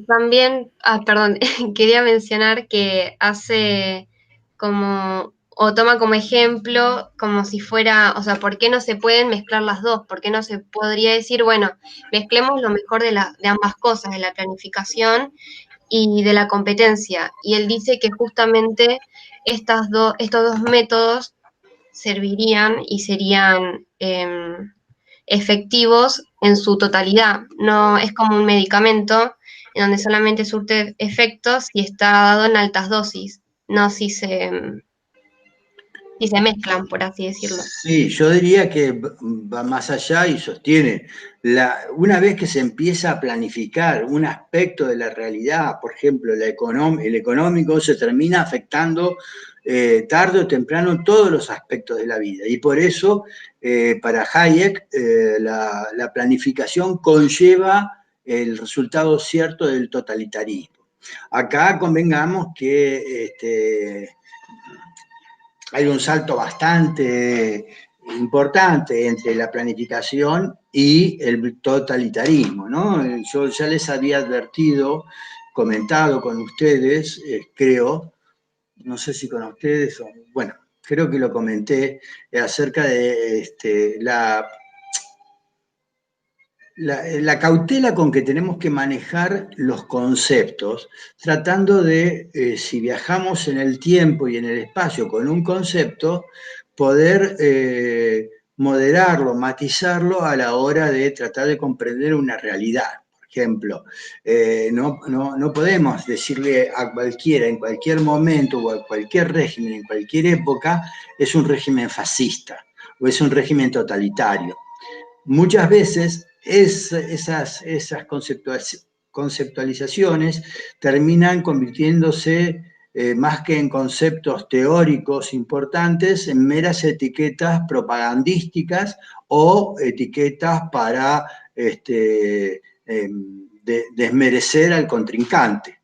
También, perdón, quería mencionar que hace como, o toma como ejemplo, como si fuera, o sea, ¿por qué no se pueden mezclar las dos? ¿Por qué no se podría decir, bueno, mezclemos lo mejor de ambas cosas, de la planificación y de la competencia? Y él dice que justamente estos dos métodos servirían y serían efectivos en su totalidad. No es como un medicamento en donde solamente surte efectos si está dado en altas dosis, no si se mezclan, por así decirlo. Sí, yo diría que va más allá y sostiene, una vez que se empieza a planificar un aspecto de la realidad, por ejemplo, el económico, se termina afectando tarde o temprano todos los aspectos de la vida. Y por eso, para Hayek, la planificación conlleva el resultado cierto del totalitarismo. Acá convengamos que hay un salto bastante importante entre la planificación y el totalitarismo, ¿no? Yo ya les había advertido, comentado con ustedes, creo, no sé si con ustedes, bueno, creo que lo comenté, acerca de la cautela con que tenemos que manejar los conceptos, tratando de, si viajamos en el tiempo y en el espacio con un concepto, poder moderarlo, matizarlo a la hora de tratar de comprender una realidad. Por ejemplo, no podemos decirle a cualquiera, en cualquier momento o a cualquier régimen, en cualquier época, es un régimen fascista o es un régimen totalitario. Muchas veces esas conceptualizaciones terminan convirtiéndose, más que en conceptos teóricos importantes, en meras etiquetas propagandísticas o etiquetas para desmerecer al contrincante.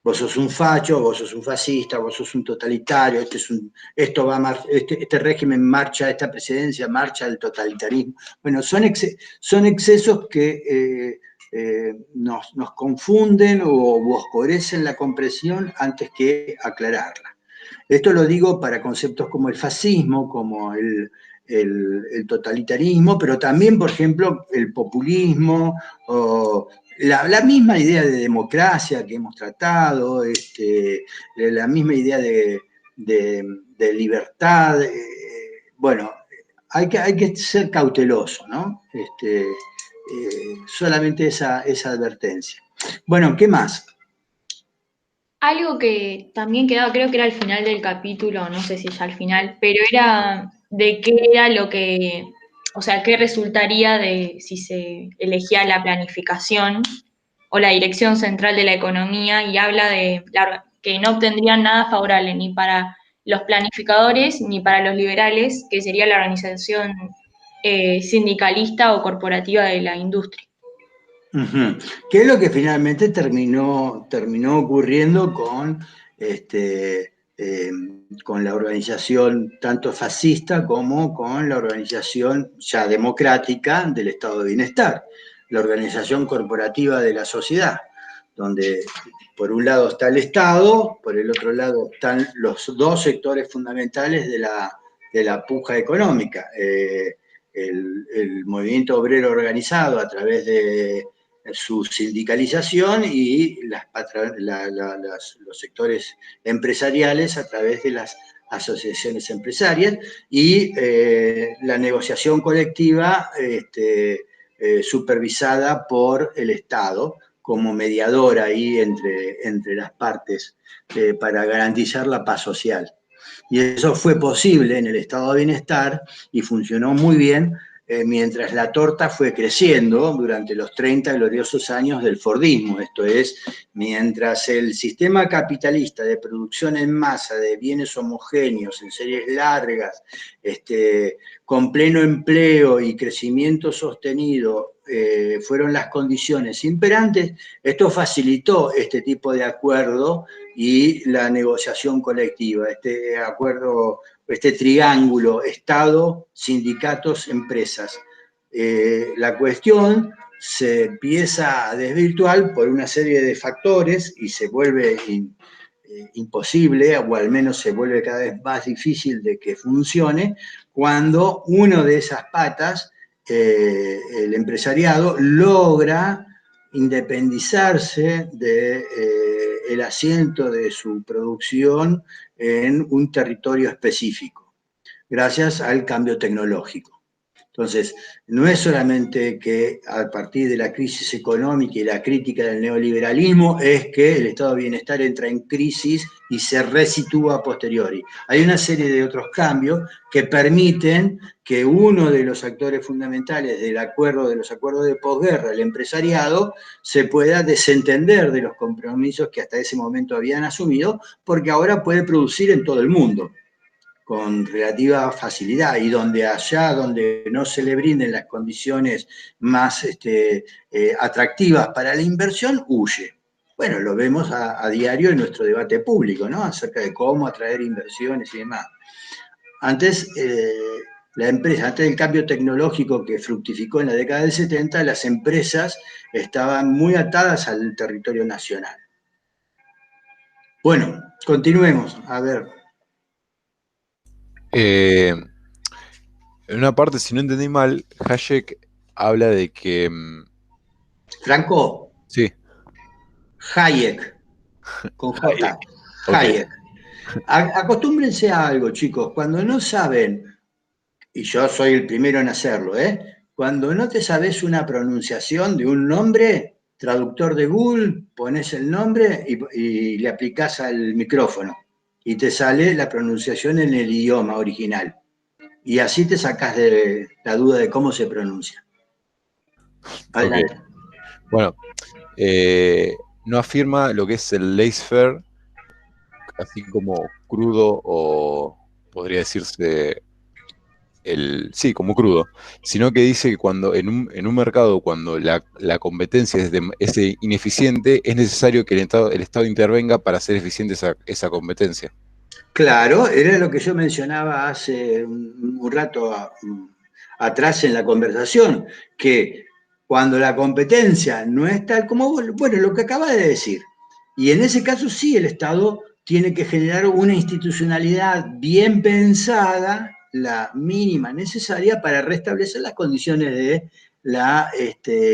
Vos sos un facho, vos sos un fascista, vos sos un totalitario, este régimen marcha, esta presidencia marcha al totalitarismo. Bueno, son excesos que nos confunden o oscurecen la comprensión antes que aclararla. Esto lo digo para conceptos como el fascismo, como el totalitarismo, pero también, por ejemplo, el populismo o la misma idea de democracia que hemos tratado, la misma idea de libertad. Bueno, hay que ser cauteloso, ¿no? Solamente esa advertencia. Bueno, ¿qué más? Algo que también quedaba, creo que era al final del capítulo, no sé si ya al final, pero era de qué era lo que, o sea, qué resultaría de si se elegía la planificación o la dirección central de la economía, y habla de que no obtendrían nada favorable ni para los planificadores ni para los liberales, que sería la organización sindicalista o corporativa de la industria. Uh-huh. ¿Qué es lo que finalmente terminó ocurriendo con la organización tanto fascista como con la organización ya democrática del Estado de Bienestar, la organización corporativa de la sociedad, donde por un lado está el Estado, por el otro lado están los dos sectores fundamentales de la puja económica, el movimiento obrero organizado a través de su sindicalización y los sectores empresariales a través de las asociaciones empresarias y la negociación colectiva supervisada por el Estado como mediadora ahí entre las partes para garantizar la paz social. Y eso fue posible en el estado de bienestar y funcionó muy bien mientras la torta fue creciendo durante los 30 gloriosos años del Fordismo. Esto es, mientras el sistema capitalista de producción en masa de bienes homogéneos en series largas, con pleno empleo y crecimiento sostenido, fueron las condiciones imperantes, esto facilitó este tipo de acuerdo y la negociación colectiva, este acuerdo, este triángulo, Estado, sindicatos, empresas. La cuestión se empieza a desvirtuar por una serie de factores y se vuelve imposible, o al menos se vuelve cada vez más difícil de que funcione, cuando uno de esas patas, el empresariado, logra independizarse del asiento de su producción en un territorio específico, gracias al cambio tecnológico. Entonces, no es solamente que a partir de la crisis económica y la crítica del neoliberalismo es que el estado de bienestar entra en crisis y se resitúa a posteriori. Hay una serie de otros cambios que permiten que uno de los actores fundamentales de los acuerdos de posguerra, el empresariado, se pueda desentender de los compromisos que hasta ese momento habían asumido, porque ahora puede producir en todo el mundo con relativa facilidad, y donde no se le brinden las condiciones más atractivas para la inversión, huye. Bueno, lo vemos a diario en nuestro debate público, ¿no? Acerca de cómo atraer inversiones y demás. Antes, antes del cambio tecnológico que fructificó en la década del 70, las empresas estaban muy atadas al territorio nacional. Bueno, continuemos. A ver. En una parte, si no entendí mal, Hayek habla de que... Franco. Sí. Hayek, con J. Hayek. Acostúmbrense a algo, chicos. Cuando no saben, y yo soy el primero en hacerlo, cuando no te sabes una pronunciación de un nombre, traductor de Google, pones el nombre y le aplicás al micrófono. Y te sale la pronunciación en el idioma original. Y así te sacás de la duda de cómo se pronuncia. Adelante. Okay. Bueno, no afirma lo que es el laissez-faire, así como crudo, o podría decirse sí, como crudo, sino que dice que cuando en un mercado, cuando la competencia es ineficiente, es necesario que el Estado intervenga para hacer eficiente esa competencia. Claro, era lo que yo mencionaba hace un rato atrás en la conversación, que cuando la competencia no es tal como, bueno, lo que acaba de decir, y en ese caso sí el Estado tiene que generar una institucionalidad bien pensada, la mínima necesaria para restablecer las condiciones de la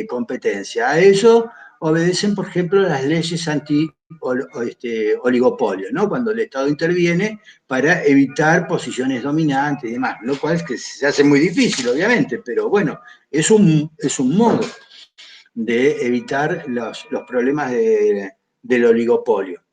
competencia. A eso obedecen, por ejemplo, las leyes anti-oligopolio, ¿no? Cuando el Estado interviene para evitar posiciones dominantes y demás, lo cual es que se hace muy difícil, obviamente, pero bueno, es un modo de evitar los problemas del oligopolio.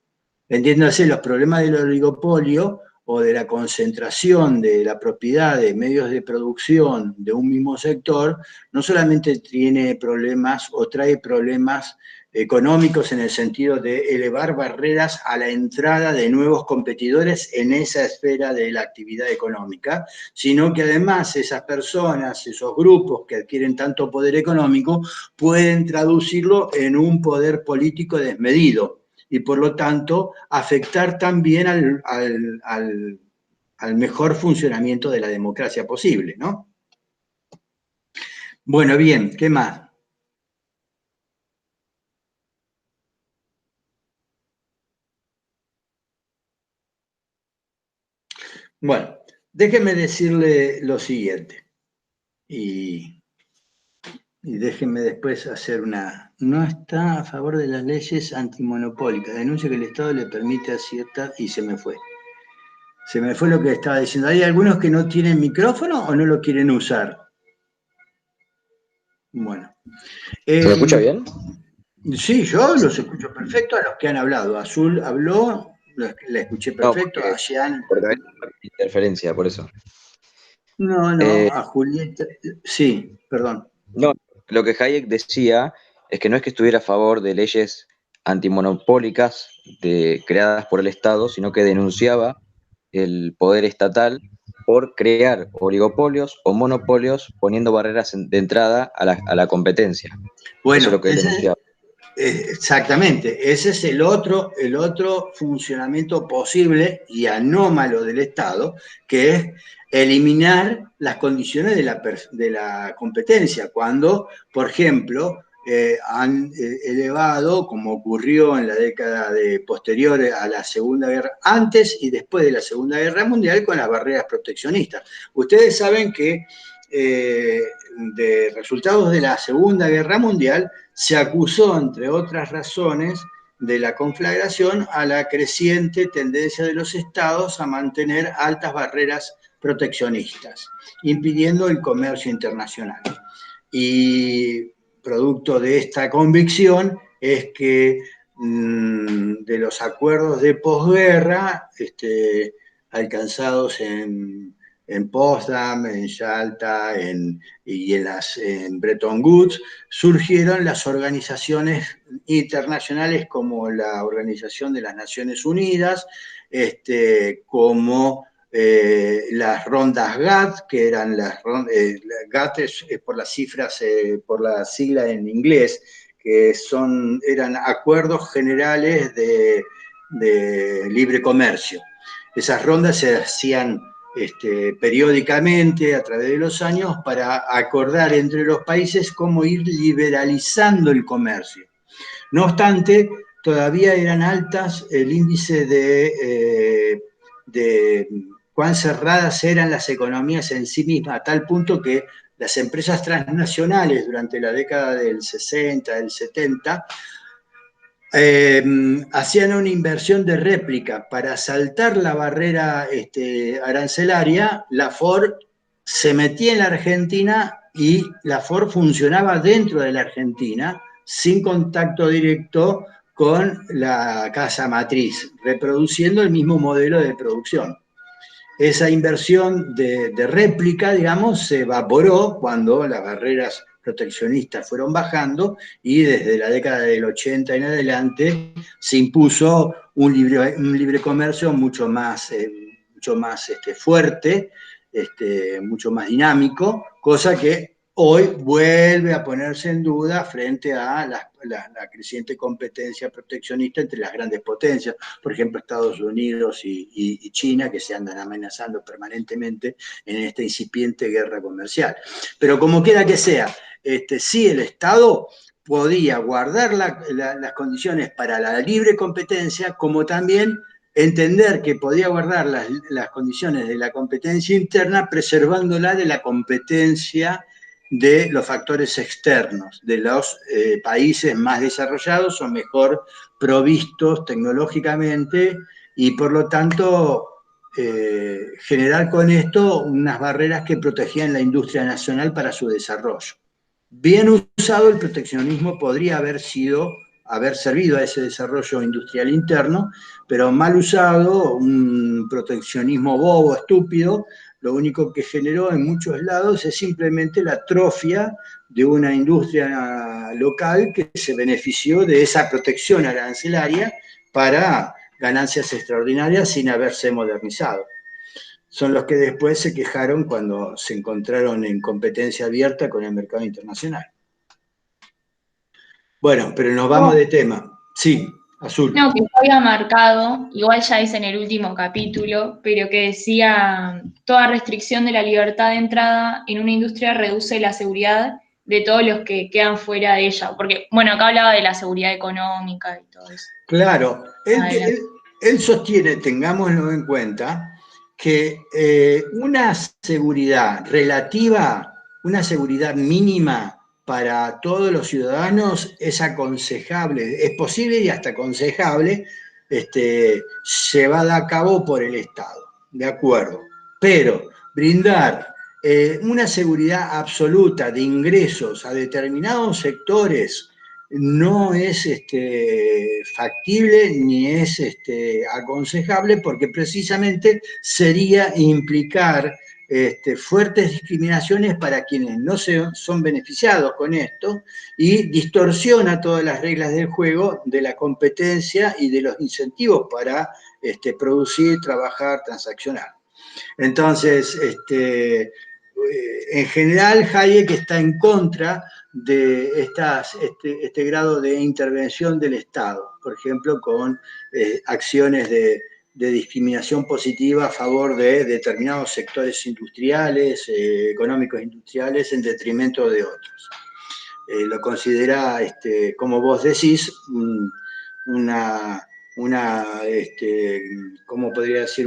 Entiéndase, los problemas del oligopolio o de la concentración de la propiedad de medios de producción de un mismo sector, no solamente tiene problemas o trae problemas económicos en el sentido de elevar barreras a la entrada de nuevos competidores en esa esfera de la actividad económica, sino que además esas personas, esos grupos que adquieren tanto poder económico, pueden traducirlo en un poder político desmedido, y por lo tanto afectar también al mejor funcionamiento de la democracia posible, ¿no? Bueno, bien, ¿qué más? Bueno, déjeme decirle lo siguiente, y déjenme después hacer una... No está a favor de las leyes antimonopólicas, denuncia que el Estado le permite a cierta... y se me fue. Se me fue lo que estaba diciendo. ¿Hay algunos que no tienen micrófono o no lo quieren usar? Bueno. ¿Se me escucha bien? Sí, yo los escucho perfecto a los que han hablado. Azul habló, la escuché perfecto, No, a Jean... Porque hay interferencia, por eso. No, a Julieta... Sí, perdón. No, lo que Hayek decía es que no es que estuviera a favor de leyes antimonopólicas creadas por el Estado, sino que denunciaba el poder estatal por crear oligopolios o monopolios poniendo barreras de entrada a la competencia. Bueno, eso es lo que él denunciaba. Exactamente, ese es el otro funcionamiento posible y anómalo del Estado, que es eliminar las condiciones de la competencia, cuando, por ejemplo, han elevado, como ocurrió en la década posterior a la Segunda Guerra, antes y después de la Segunda Guerra Mundial, con las barreras proteccionistas. Ustedes saben que de resultados de la Segunda Guerra Mundial se acusó, entre otras razones, de la conflagración a la creciente tendencia de los estados a mantener altas barreras proteccionistas, impidiendo el comercio internacional. Y producto de esta convicción es que de los acuerdos de posguerra alcanzados en Potsdam, en Yalta y en Bretton Woods, surgieron las organizaciones internacionales como la Organización de las Naciones Unidas, como las rondas GATT, que eran GATT es por las cifras, por la sigla en inglés, que eran acuerdos generales de libre comercio. Esas rondas se hacían periódicamente a través de los años para acordar entre los países cómo ir liberalizando el comercio. No obstante, todavía eran altas el índice de cuán cerradas eran las economías en sí mismas, a tal punto que las empresas transnacionales durante la década del 60, del 70, hacían una inversión de réplica para saltar la barrera arancelaria. La Ford se metía en la Argentina y la Ford funcionaba dentro de la Argentina sin contacto directo con la casa matriz, reproduciendo el mismo modelo de producción. Esa inversión de réplica, digamos, se evaporó cuando las barreras proteccionistas fueron bajando y desde la década del 80 en adelante se impuso un libre comercio mucho más fuerte, mucho más dinámico, cosa que hoy vuelve a ponerse en duda frente a la creciente competencia proteccionista entre las grandes potencias, por ejemplo Estados Unidos y China, que se andan amenazando permanentemente en esta incipiente guerra comercial. Pero como quiera que sea, sí el Estado podía guardar las condiciones para la libre competencia, como también entender que podía guardar las condiciones de la competencia interna, preservándola de la competencia de los factores externos, de los países más desarrollados o mejor provistos tecnológicamente, y por lo tanto generar con esto unas barreras que protegían la industria nacional para su desarrollo. Bien usado, el proteccionismo podría haber servido a ese desarrollo industrial interno, pero mal usado, un proteccionismo bobo, estúpido, lo único que generó en muchos lados es simplemente la atrofia de una industria local que se benefició de esa protección arancelaria para ganancias extraordinarias sin haberse modernizado. Son los que después se quejaron cuando se encontraron en competencia abierta con el mercado internacional. Bueno, pero nos vamos de tema. Sí, Azul. No, que yo había marcado, igual ya es en el último capítulo, pero que decía, toda restricción de la libertad de entrada en una industria reduce la seguridad de todos los que quedan fuera de ella. Porque, bueno, acá hablaba de la seguridad económica y todo eso. Claro, él sostiene, tengámoslo en cuenta, que una seguridad relativa, una seguridad mínima para todos los ciudadanos es aconsejable, es posible y hasta aconsejable, llevada a cabo por el Estado, de acuerdo. Pero brindar una seguridad absoluta de ingresos a determinados sectores no es factible ni es aconsejable, porque precisamente sería implicar fuertes discriminaciones para quienes no son beneficiados con esto y distorsiona todas las reglas del juego de la competencia y de los incentivos para producir, trabajar, transaccionar. Entonces, en general, Hayek está en contra de este grado de intervención del Estado, por ejemplo, con acciones de discriminación positiva a favor de determinados sectores industriales, económicos industriales, en detrimento de otros. Lo considera, como vos decís, ¿cómo podría decir?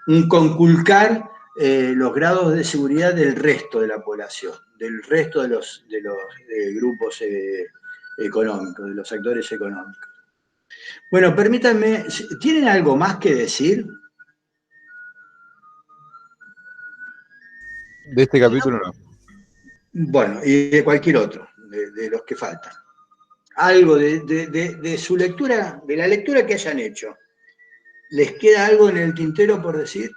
Un conculcar los grados de seguridad del resto de la población, del resto de los grupos económicos, de los actores económicos. Bueno, permítanme, ¿tienen algo más que decir? De este capítulo no. Bueno, y de cualquier otro, de los que faltan. Algo de su lectura, de la lectura que hayan hecho. ¿Les queda algo en el tintero por decir?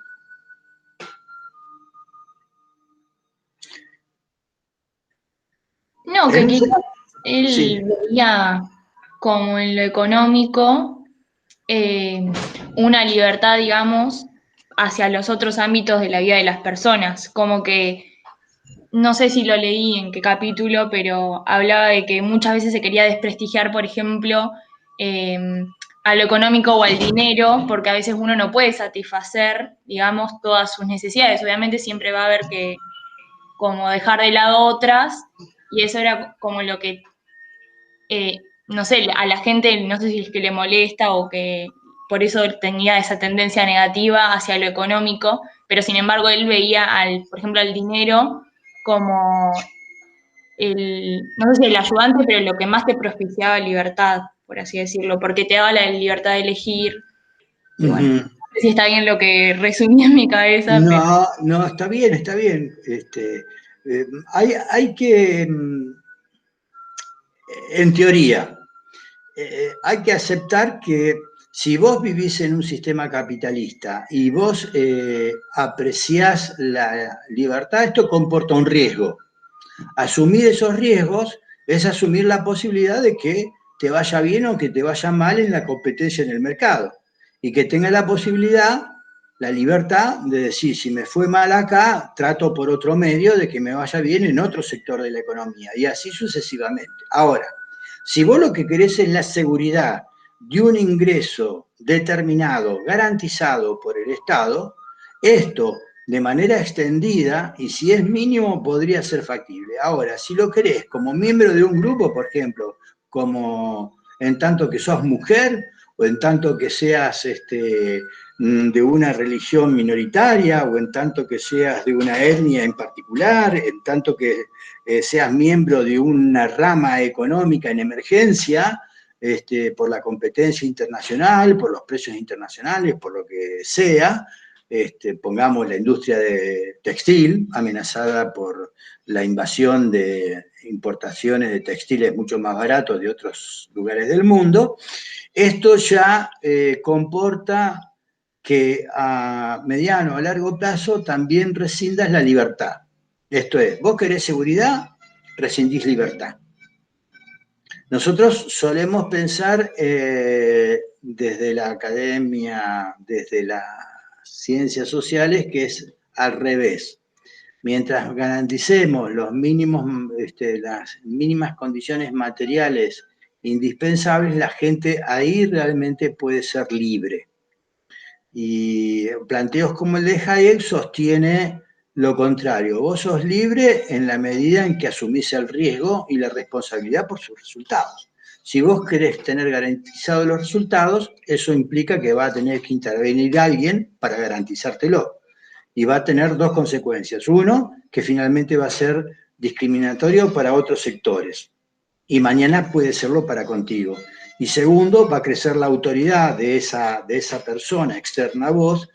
No, que quizás él Sí. veía como en lo económico una libertad, digamos, hacia los otros ámbitos de la vida de las personas. Como que, no sé si lo leí en qué capítulo, pero hablaba de que muchas veces se quería desprestigiar, por ejemplo, a lo económico o al dinero, porque a veces uno no puede satisfacer, digamos, todas sus necesidades. Obviamente siempre va a haber que como dejar de lado otras, y eso era como lo que, no sé, a la gente, no sé si es que le molesta o que por eso tenía esa tendencia negativa hacia lo económico, pero sin embargo él veía, por ejemplo, al dinero como no sé si el ayudante, pero lo que más te propiciaba libertad, por así decirlo, porque te daba la libertad de elegir, y bueno, no sé si está bien lo que resumí en mi cabeza, pero... No, no, está bien, está bien. Hay que, en teoría, hay que aceptar que si vos vivís en un sistema capitalista y vos apreciás la libertad, esto comporta un riesgo. Asumir esos riesgos es asumir la posibilidad de que te vaya bien o que te vaya mal en la competencia en el mercado. Y que tenga la posibilidad, la libertad de decir, si me fue mal acá, trato por otro medio de que me vaya bien en otro sector de la economía. Y así sucesivamente. Ahora, si vos lo que querés es la seguridad de un ingreso determinado, garantizado por el Estado, esto de manera extendida, y si es mínimo, podría ser factible. Ahora, si lo querés como miembro de un grupo, por ejemplo, como en tanto que sos mujer, o en tanto que seas de una religión minoritaria, o en tanto que seas de una etnia en particular, en tanto que seas miembro de una rama económica en emergencia, por la competencia internacional, por los precios internacionales, por lo que sea, pongamos la industria de textil, amenazada por la invasión de importaciones de textiles mucho más baratos de otros lugares del mundo, esto ya comporta que a mediano o a largo plazo también rescindas la libertad. Esto es, vos querés seguridad, rescindís libertad. Nosotros solemos pensar desde la academia, desde las ciencias sociales, que es al revés. Mientras garanticemos los mínimos, las mínimas condiciones materiales indispensables, la gente ahí realmente puede ser libre. Y planteos como el de Hayek sostiene lo contrario. Vos sos libre en la medida en que asumís el riesgo y la responsabilidad por sus resultados. Si vos querés tener garantizados los resultados, eso implica que va a tener que intervenir alguien para garantizártelo. Y va a tener dos consecuencias. Uno, que finalmente va a ser discriminatorio para otros sectores. Y mañana puede serlo para contigo. Y segundo, va a crecer la autoridad de esa persona externa a vos,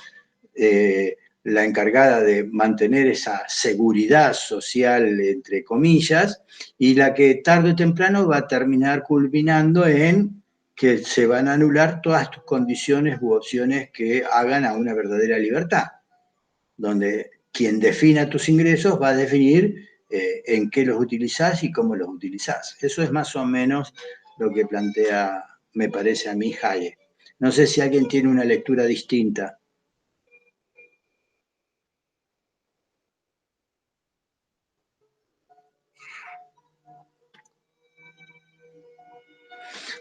la encargada de mantener esa seguridad social, entre comillas, y la que tarde o temprano va a terminar culminando en que se van a anular todas tus condiciones u opciones que hagan a una verdadera libertad, donde quien defina tus ingresos va a definir en qué los utilizás y cómo los utilizás. Eso es más o menos lo que plantea, me parece a mí, Hayek. No sé si alguien tiene una lectura distinta.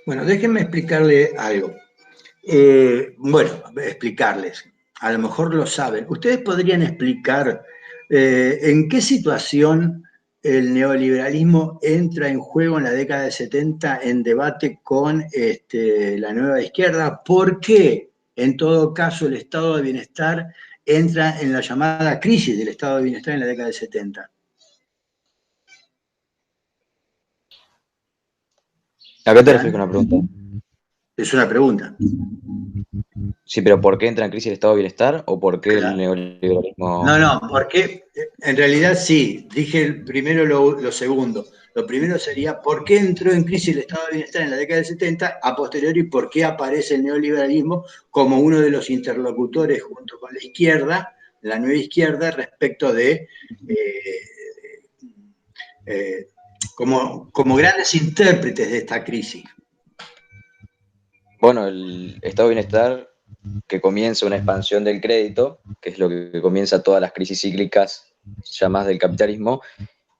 Bueno, déjenme explicarle algo. Explicarles. A lo mejor lo saben. ¿Ustedes podrían explicar en qué situación el neoliberalismo entra en juego en la década de 70 en debate con la nueva izquierda? ¿Por qué, en todo caso, el estado de bienestar entra en la llamada crisis del estado de bienestar en la década de 70? ¿A qué te refieres con la pregunta? Es una pregunta. Sí, pero ¿por qué entra en crisis el estado de bienestar o por qué el neoliberalismo? No, porque en realidad sí, dije primero lo segundo. Lo primero sería por qué entró en crisis el estado de bienestar en la década del 70, a posteriori por qué aparece el neoliberalismo como uno de los interlocutores junto con la izquierda, la nueva izquierda, respecto de como grandes intérpretes de esta crisis. Bueno, el estado de bienestar que comienza una expansión del crédito, que es lo que comienza todas las crisis cíclicas llamadas del capitalismo,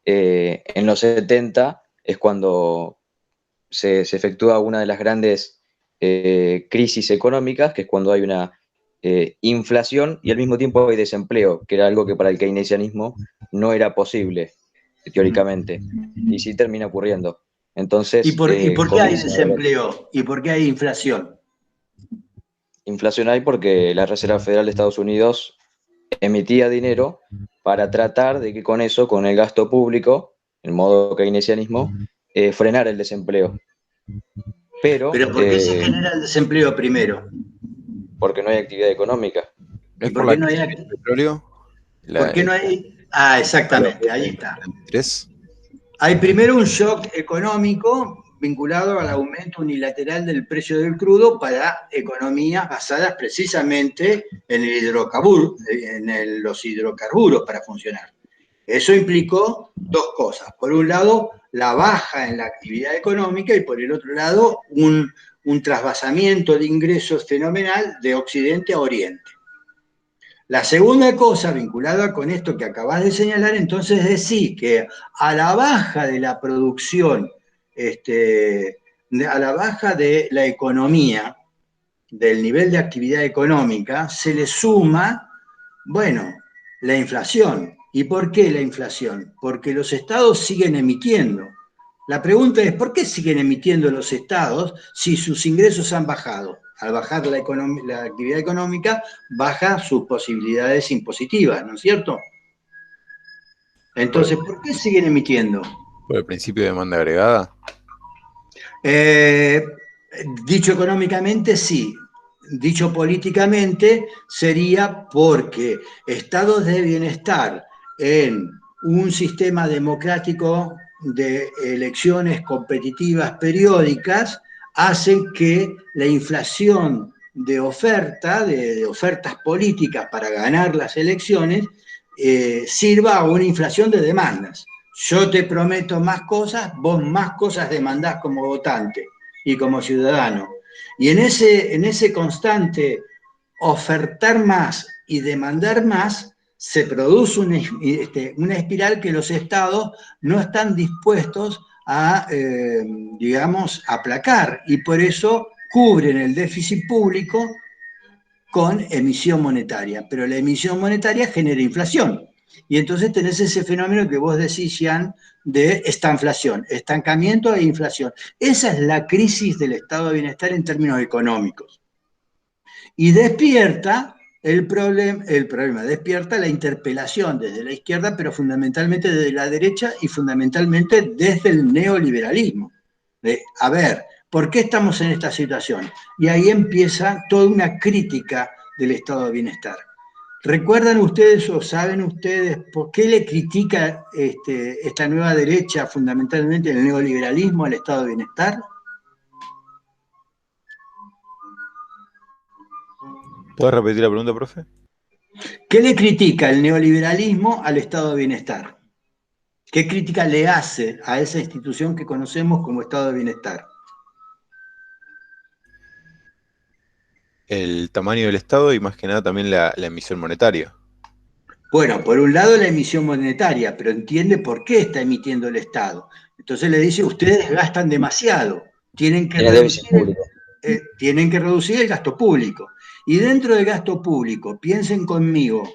en los 70 es cuando se efectúa una de las grandes crisis económicas, que es cuando hay una inflación y al mismo tiempo hay desempleo, que era algo que para el keynesianismo no era posible, teóricamente, y sí termina ocurriendo. Entonces, ¿Y por qué hay desempleo? ¿Y por qué hay inflación? Inflación hay porque la Reserva Federal de Estados Unidos emitía dinero para tratar de que con eso, con el gasto público, en modo keynesianismo, frenar el desempleo. Pero ¿por qué se genera el desempleo primero? Porque no hay actividad económica. ¿Y por qué no hay crisis del petróleo? ¿Por qué no hay? Ah, exactamente, ahí está. Hay primero un shock económico vinculado al aumento unilateral del precio del crudo para economías basadas precisamente en los hidrocarburos para funcionar. Eso implicó dos cosas. Por un lado, la baja en la actividad económica y por el otro lado, un trasvasamiento de ingresos fenomenal de Occidente a Oriente. La segunda cosa vinculada con esto que acabas de señalar, entonces decir que a la baja de la producción, a la baja de la economía, del nivel de actividad económica, se le suma, bueno, la inflación. ¿Y por qué la inflación? Porque los estados siguen emitiendo. La pregunta es, ¿por qué siguen emitiendo los estados si sus ingresos han bajado? Al bajar la actividad económica, baja sus posibilidades impositivas, ¿no es cierto? Entonces, ¿por qué siguen emitiendo? ¿Por el principio de demanda agregada? Dicho económicamente, sí. Dicho políticamente, sería porque estados de bienestar en un sistema democrático de elecciones competitivas periódicas hacen que la inflación de oferta, de ofertas políticas para ganar las elecciones, sirva a una inflación de demandas. Yo te prometo más cosas, vos más cosas demandás como votante y como ciudadano. Y en ese constante ofertar más y demandar más, se produce una espiral que los estados no están dispuestos a, digamos, aplacar, y por eso cubren el déficit público con emisión monetaria, pero la emisión monetaria genera inflación. Y entonces tenés ese fenómeno que vos decís, Jean, de estanflación, estancamiento e inflación. Esa es la crisis del estado de bienestar en términos económicos. Y despierta el problema, despierta la interpelación desde la izquierda, pero fundamentalmente desde la derecha y fundamentalmente desde el neoliberalismo. A ver, ¿por qué estamos en esta situación? Y ahí empieza toda una crítica del estado de bienestar. ¿Recuerdan ustedes o saben ustedes por qué le critica esta nueva derecha fundamentalmente el neoliberalismo al estado de bienestar? ¿Puedes repetir la pregunta, profe? ¿Qué le critica el neoliberalismo al estado de bienestar? ¿Qué crítica le hace a esa institución que conocemos como estado de bienestar? El tamaño del Estado y más que nada también la emisión monetaria. Bueno, por un lado la emisión monetaria, pero entiende por qué está emitiendo el Estado. Entonces le dice, ustedes gastan demasiado, tienen que reducir el gasto público. Y dentro del gasto público, piensen conmigo,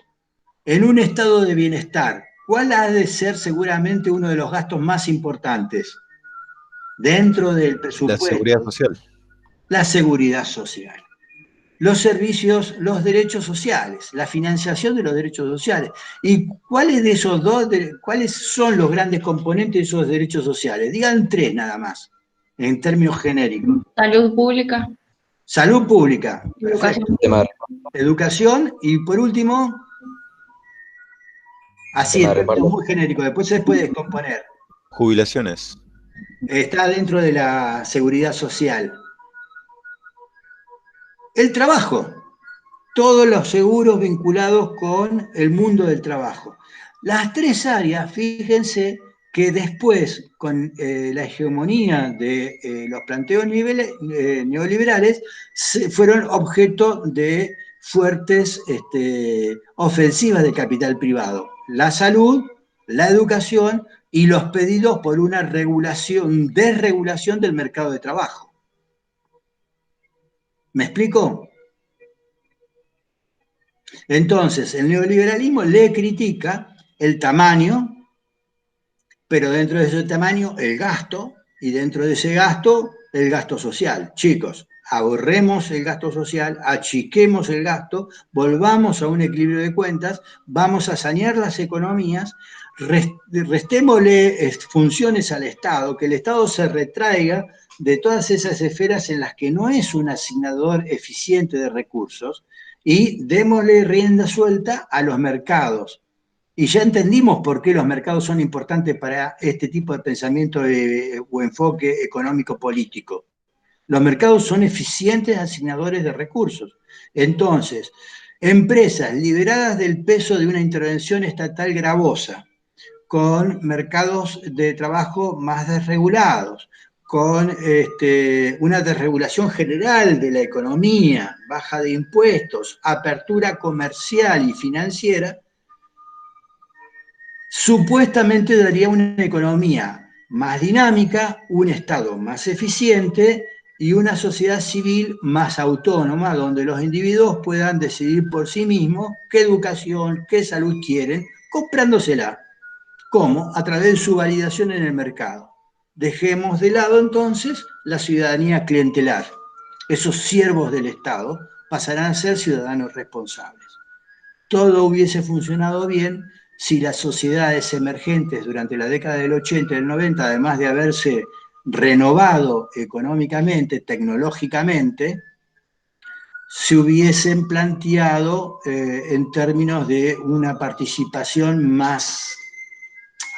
en un estado de bienestar, ¿cuál ha de ser seguramente uno de los gastos más importantes dentro del presupuesto? La seguridad social. La seguridad social. Los servicios, los derechos sociales, la financiación de los derechos sociales. ¿Y cuáles de esos cuáles son los grandes componentes de esos derechos sociales? Digan tres nada más, en términos genéricos. Salud pública. Salud pública. Perfecto. Educación. Educación y por último, así en términos muy genéricos, después se puede descomponer. Jubilaciones. Está dentro de la seguridad social. El trabajo. Todos los seguros vinculados con el mundo del trabajo. Las tres áreas, fíjense que después, con la hegemonía de los planteos neoliberales, fueron objeto de fuertes ofensivas de capital privado. La salud, la educación y los pedidos por una desregulación del mercado de trabajo. ¿Me explico? Entonces, el neoliberalismo le critica el tamaño, pero dentro de ese tamaño el gasto, y dentro de ese gasto el gasto social. Chicos, ahorremos el gasto social, achiquemos el gasto, volvamos a un equilibrio de cuentas, vamos a sanear las economías, restémosle funciones al Estado, que el Estado se retraiga de todas esas esferas en las que no es un asignador eficiente de recursos, y démosle rienda suelta a los mercados. Y ya entendimos por qué los mercados son importantes para este tipo de pensamiento o enfoque económico-político. Los mercados son eficientes asignadores de recursos. Entonces, empresas liberadas del peso de una intervención estatal gravosa, con mercados de trabajo más desregulados, con una desregulación general de la economía, baja de impuestos, apertura comercial y financiera, supuestamente daría una economía más dinámica, un Estado más eficiente y una sociedad civil más autónoma, donde los individuos puedan decidir por sí mismos qué educación, qué salud quieren, comprándosela. ¿Cómo? A través de su validación en el mercado. Dejemos de lado entonces la ciudadanía clientelar. Esos siervos del Estado pasarán a ser ciudadanos responsables. Todo hubiese funcionado bien si las sociedades emergentes durante la década del 80 y del 90, además de haberse renovado económicamente, tecnológicamente, se hubiesen planteado en términos de una participación más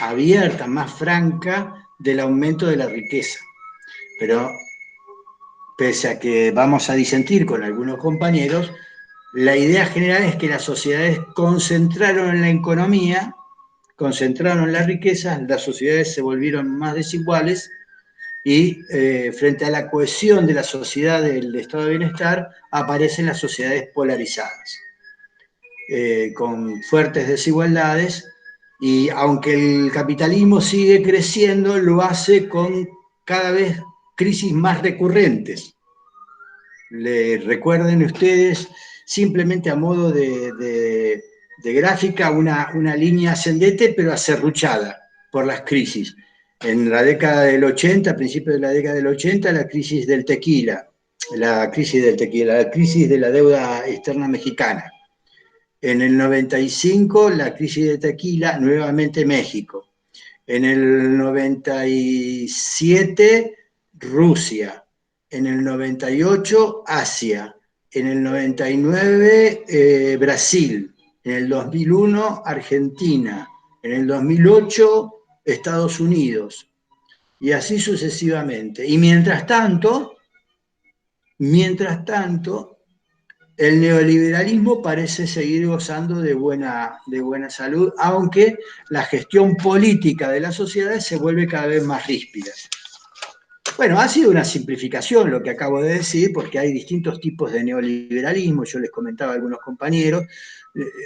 abierta, más franca del aumento de la riqueza. Pero pese a que vamos a disentir con algunos compañeros, la idea general es que las sociedades concentraron en la economía, concentraron la riqueza, las sociedades se volvieron más desiguales y frente a la cohesión de la sociedad del estado de bienestar aparecen las sociedades polarizadas, con fuertes desigualdades, y aunque el capitalismo sigue creciendo, lo hace con cada vez crisis más recurrentes. Recuerden ustedes, simplemente a modo de gráfica, una línea ascendente pero acerruchada por las crisis. En la década del 80, a principios de la década del 80, la crisis del tequila, la crisis de la deuda externa mexicana. En el 95, la crisis de tequila, nuevamente México. En el 97, Rusia. En el 98, Asia. En el 99, Brasil. En el 2001, Argentina. En el 2008, Estados Unidos. Y así sucesivamente. Y mientras tanto, el neoliberalismo parece seguir gozando de buena salud, aunque la gestión política de las sociedades se vuelve cada vez más ríspida. Bueno, ha sido una simplificación lo que acabo de decir, porque hay distintos tipos de neoliberalismo, yo les comentaba a algunos compañeros.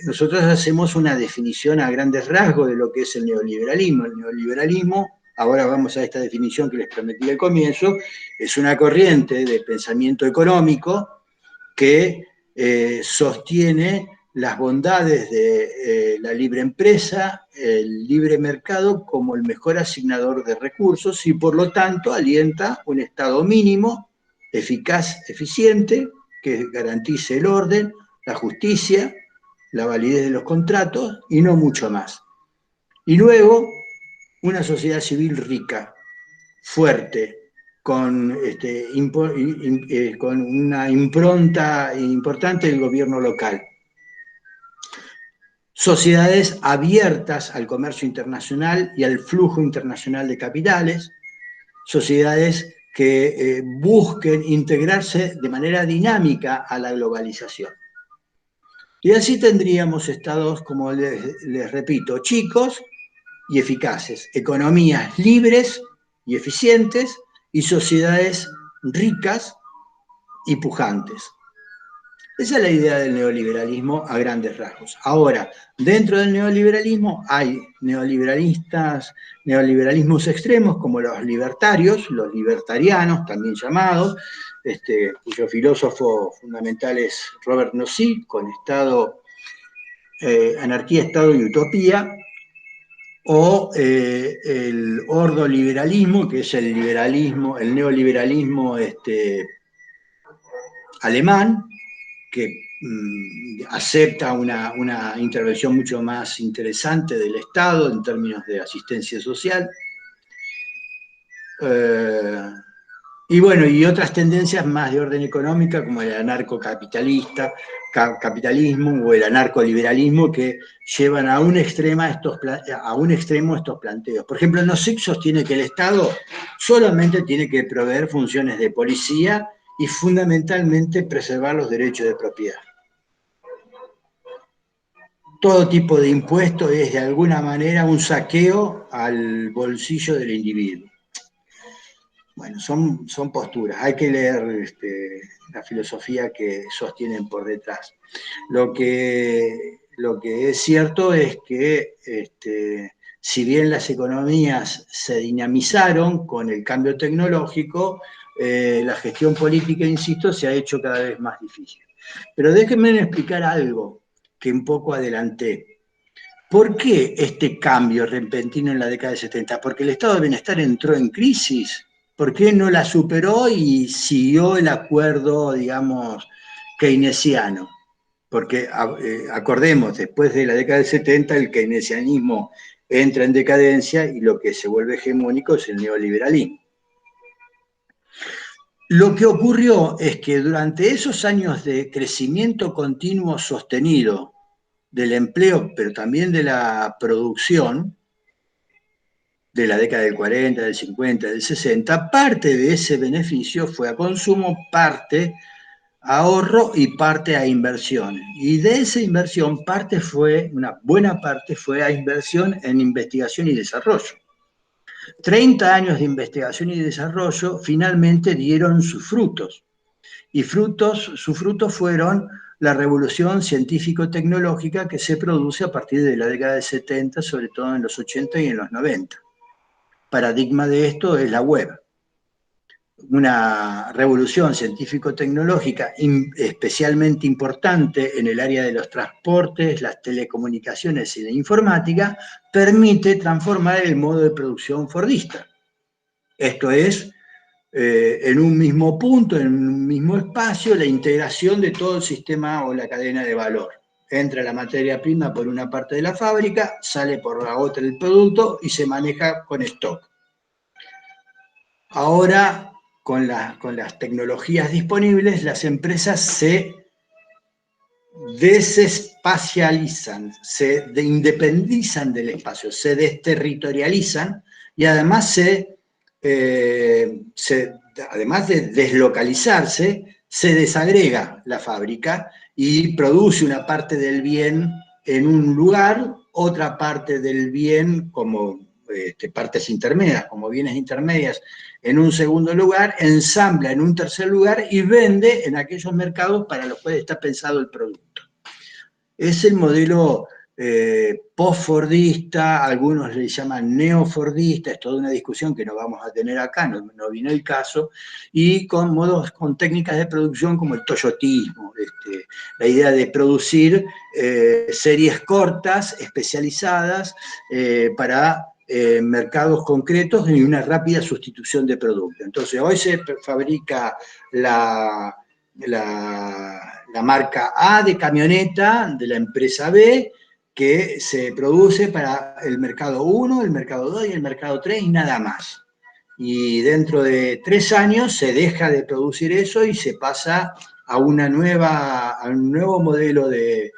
Nosotros hacemos una definición a grandes rasgos de lo que es el neoliberalismo. El neoliberalismo, ahora vamos a esta definición que les prometí al comienzo, es una corriente de pensamiento económico que sostiene las bondades de la libre empresa, el libre mercado como el mejor asignador de recursos, y por lo tanto alienta un Estado mínimo, eficaz, eficiente, que garantice el orden, la justicia, la validez de los contratos y no mucho más. Y luego una sociedad civil rica, fuerte, con una impronta importante del gobierno local. Sociedades abiertas al comercio internacional y al flujo internacional de capitales, sociedades que busquen integrarse de manera dinámica a la globalización. Y así tendríamos estados, como les repito, chicos y eficaces, economías libres y eficientes y sociedades ricas y pujantes. Esa es la idea del neoliberalismo a grandes rasgos. Ahora, dentro del neoliberalismo hay neoliberalismos extremos como los libertarios, los libertarianos también llamados, cuyo filósofo fundamental es Robert Nozick, con Anarquía, Estado y Utopía, o el ordoliberalismo, que es el neoliberalismo alemán, que acepta una intervención mucho más interesante del Estado en términos de asistencia social. Y bueno, y otras tendencias más de orden económica, como el anarcocapitalismo o el anarcoliberalismo, que llevan a un extremo estos planteos. Por ejemplo, Nozick sostiene que el Estado solamente tiene que proveer funciones de policía y fundamentalmente preservar los derechos de propiedad. Todo tipo de impuesto es de alguna manera un saqueo al bolsillo del individuo. Bueno, son posturas, hay que leer la filosofía que sostienen por detrás. Lo que es cierto es que si bien las economías se dinamizaron con el cambio tecnológico, la gestión política, insisto, se ha hecho cada vez más difícil. Pero déjenme explicar algo que un poco adelanté. ¿Por qué este cambio repentino en la década de 70? Porque el estado de bienestar entró en crisis. ¿Por qué no la superó y siguió el acuerdo, digamos, keynesiano? Porque, acordemos, después de la década del 70 el keynesianismo entra en decadencia y lo que se vuelve hegemónico es el neoliberalismo. Lo que ocurrió es que durante esos años de crecimiento continuo sostenido del empleo, pero también de la producción, de la década del 40, del 50, del 60, parte de ese beneficio fue a consumo, parte a ahorro y parte a inversión. Y de esa inversión, una buena parte fue a inversión en investigación y desarrollo. 30 años de investigación y desarrollo finalmente dieron sus frutos. Y sus frutos fueron la revolución científico-tecnológica que se produce a partir de la década del 70, sobre todo en los 80 y en los 90. Paradigma de esto es la web. Una revolución científico-tecnológica especialmente importante en el área de los transportes, las telecomunicaciones y la informática, permite transformar el modo de producción fordista. Esto es, en un mismo punto, en un mismo espacio, la integración de todo el sistema o la cadena de valor. Entra la materia prima por una parte de la fábrica, sale por la otra el producto y se maneja con stock. Ahora, con las tecnologías disponibles, las empresas se desespacializan, se independizan del espacio, se desterritorializan y además además de deslocalizarse, se desagrega la fábrica y produce una parte del bien en un lugar, otra parte del bien como partes intermedias, como bienes intermedias en un segundo lugar, ensambla en un tercer lugar y vende en aquellos mercados para los cuales está pensado el producto. Es el modelo post-fordista, algunos le llaman neofordista, es toda una discusión que no vamos a tener acá, no viene el caso, y con técnicas de producción como el toyotismo, la idea de producir series cortas, especializadas, para mercados concretos y una rápida sustitución de producto. Entonces, hoy se fabrica la marca A de camioneta de la empresa B, que se produce para el mercado 1, el mercado 2 y el mercado 3 y nada más. y dentro de 3 años se deja de producir eso y se pasa a un nuevo modelo de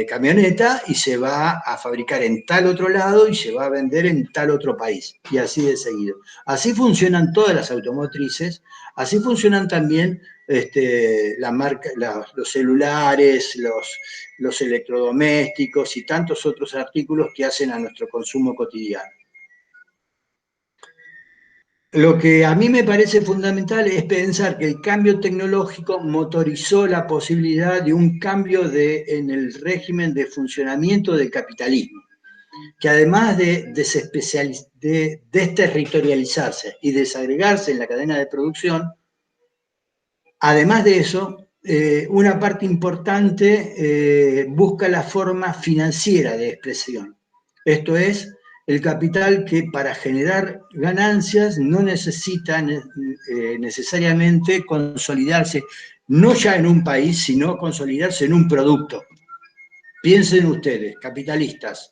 camioneta y se va a fabricar en tal otro lado y se va a vender en tal otro país, y así de seguido. Así funcionan todas las automotrices, así funcionan también los celulares, los electrodomésticos y tantos otros artículos que hacen a nuestro consumo cotidiano. Lo que a mí me parece fundamental es pensar que el cambio tecnológico motorizó la posibilidad de un cambio en el régimen de funcionamiento del capitalismo, que además de desterritorializarse y desagregarse en la cadena de producción, además de eso, una parte importante busca la forma financiera de expresión. Esto es, el capital que para generar ganancias no necesita necesariamente consolidarse, no ya en un país, sino consolidarse en un producto. Piensen ustedes, capitalistas,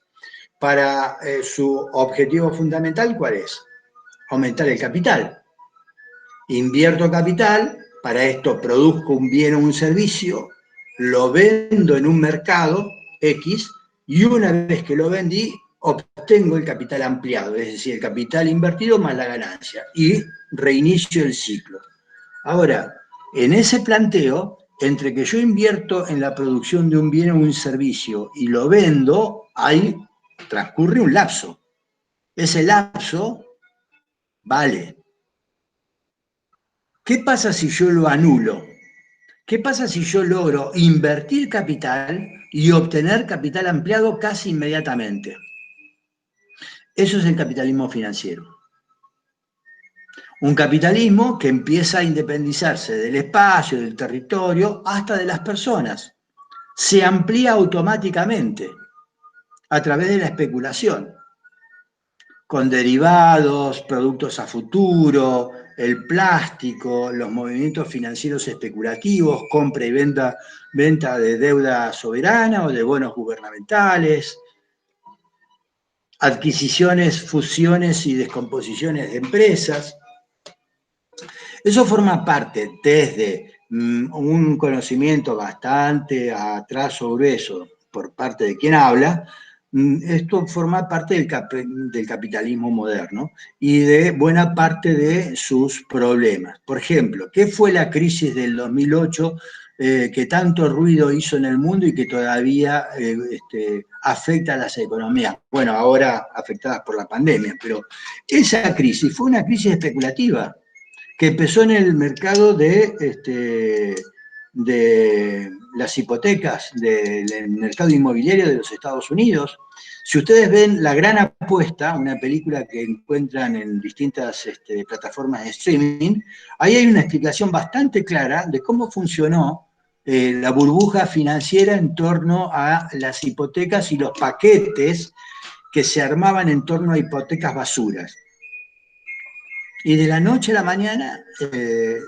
para su objetivo fundamental, ¿cuál es? Aumentar el capital. Invierto capital, para esto produzco un bien o un servicio, lo vendo en un mercado X, y una vez que lo vendí, obtengo el capital ampliado, es decir, el capital invertido más la ganancia, y reinicio el ciclo. Ahora, en ese planteo, entre que yo invierto en la producción de un bien o un servicio y lo vendo, ahí transcurre un lapso. Ese lapso vale. ¿Qué pasa si yo lo anulo? ¿Qué pasa si yo logro invertir capital y obtener capital ampliado casi inmediatamente? Eso es el capitalismo financiero. Un capitalismo que empieza a independizarse del espacio, del territorio, hasta de las personas. Se amplía automáticamente a través de la especulación, con derivados, productos a futuro, el plástico, los movimientos financieros especulativos, compra y venta de deuda soberana o de bonos gubernamentales, adquisiciones, fusiones y descomposiciones de empresas. Eso forma parte desde un conocimiento bastante a trazo grueso por parte de quien habla. Esto forma parte del capitalismo moderno y de buena parte de sus problemas. Por ejemplo, ¿qué fue la crisis del 2008 que tanto ruido hizo en el mundo y que todavía afecta a las economías? Bueno, ahora afectadas por la pandemia, pero esa crisis fue una crisis especulativa que empezó en el mercado de las hipotecas, del mercado inmobiliario de los Estados Unidos. Si ustedes ven La Gran Apuesta, una película que encuentran en distintas plataformas de streaming, ahí hay una explicación bastante clara de cómo funcionó la burbuja financiera en torno a las hipotecas y los paquetes que se armaban en torno a hipotecas basuras. Y de la noche a la mañana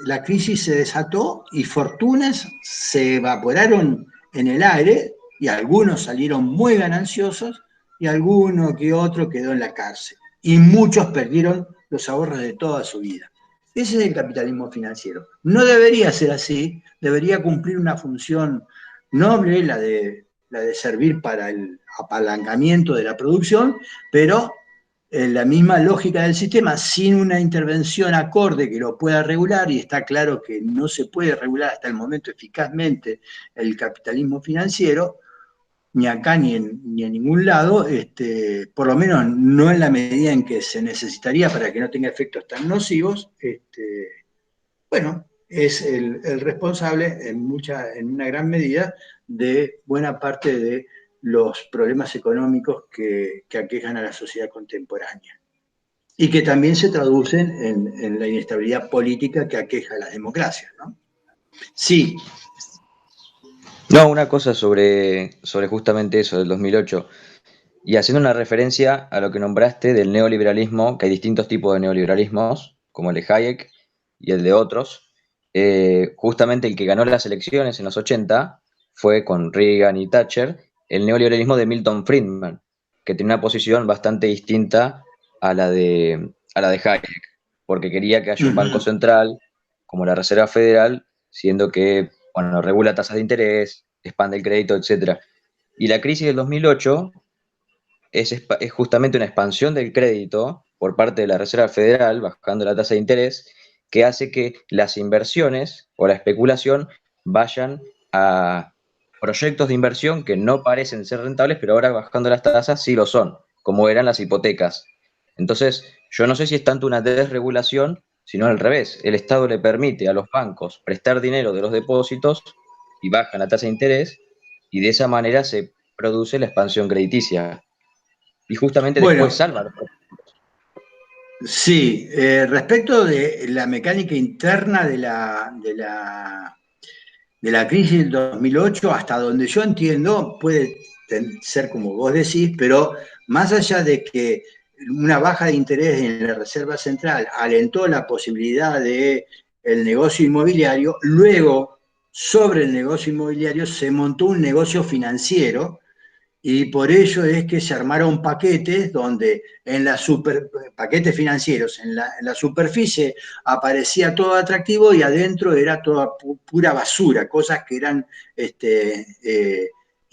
la crisis se desató y fortunas se evaporaron en el aire y algunos salieron muy gananciosos y alguno que otro quedó en la cárcel. Y muchos perdieron los ahorros de toda su vida. Ese es el capitalismo financiero. No debería ser así, debería cumplir una función noble, la de servir para el apalancamiento de la producción, pero la misma lógica del sistema, sin una intervención acorde que lo pueda regular, y está claro que no se puede regular hasta el momento eficazmente el capitalismo financiero, ni acá ni en ningún lado, por lo menos no en la medida en que se necesitaría para que no tenga efectos tan nocivos, bueno, es el responsable en una gran medida de buena parte de los problemas económicos que aquejan a la sociedad contemporánea y que también se traducen en la inestabilidad política que aqueja a las democracias, ¿no? Sí. No, una cosa sobre justamente eso, del 2008, y haciendo una referencia a lo que nombraste del neoliberalismo, que hay distintos tipos de neoliberalismos, como el de Hayek y el de otros. Justamente el que ganó las elecciones en los 80 fue con Reagan y Thatcher, el neoliberalismo de Milton Friedman, que tiene una posición bastante distinta a la de Hayek. porque quería que haya un banco central como la Reserva Federal, siendo que, bueno, regula tasas de interés, expande el crédito, etc. Y la crisis del 2008 es justamente una expansión del crédito por parte de la Reserva Federal, bajando la tasa de interés, que hace que las inversiones o la especulación vayan a proyectos de inversión que no parecen ser rentables, pero ahora bajando las tasas sí lo son, como eran las hipotecas. Entonces, yo no sé si es tanto una desregulación, sino al revés. El Estado le permite a los bancos prestar dinero de los depósitos y bajan la tasa de interés, y de esa manera se produce la expansión crediticia. Y justamente después Bueno, salva. sí, respecto de la mecánica interna de la crisis del 2008, hasta donde yo entiendo, puede ser como vos decís, pero más allá de que una baja de interés en la Reserva Central alentó la posibilidad de el negocio inmobiliario, luego sobre el negocio inmobiliario se montó un negocio financiero y por ello es que se armaron paquetes donde paquetes financieros, en la superficie aparecía todo atractivo y adentro era toda pura basura, cosas que eran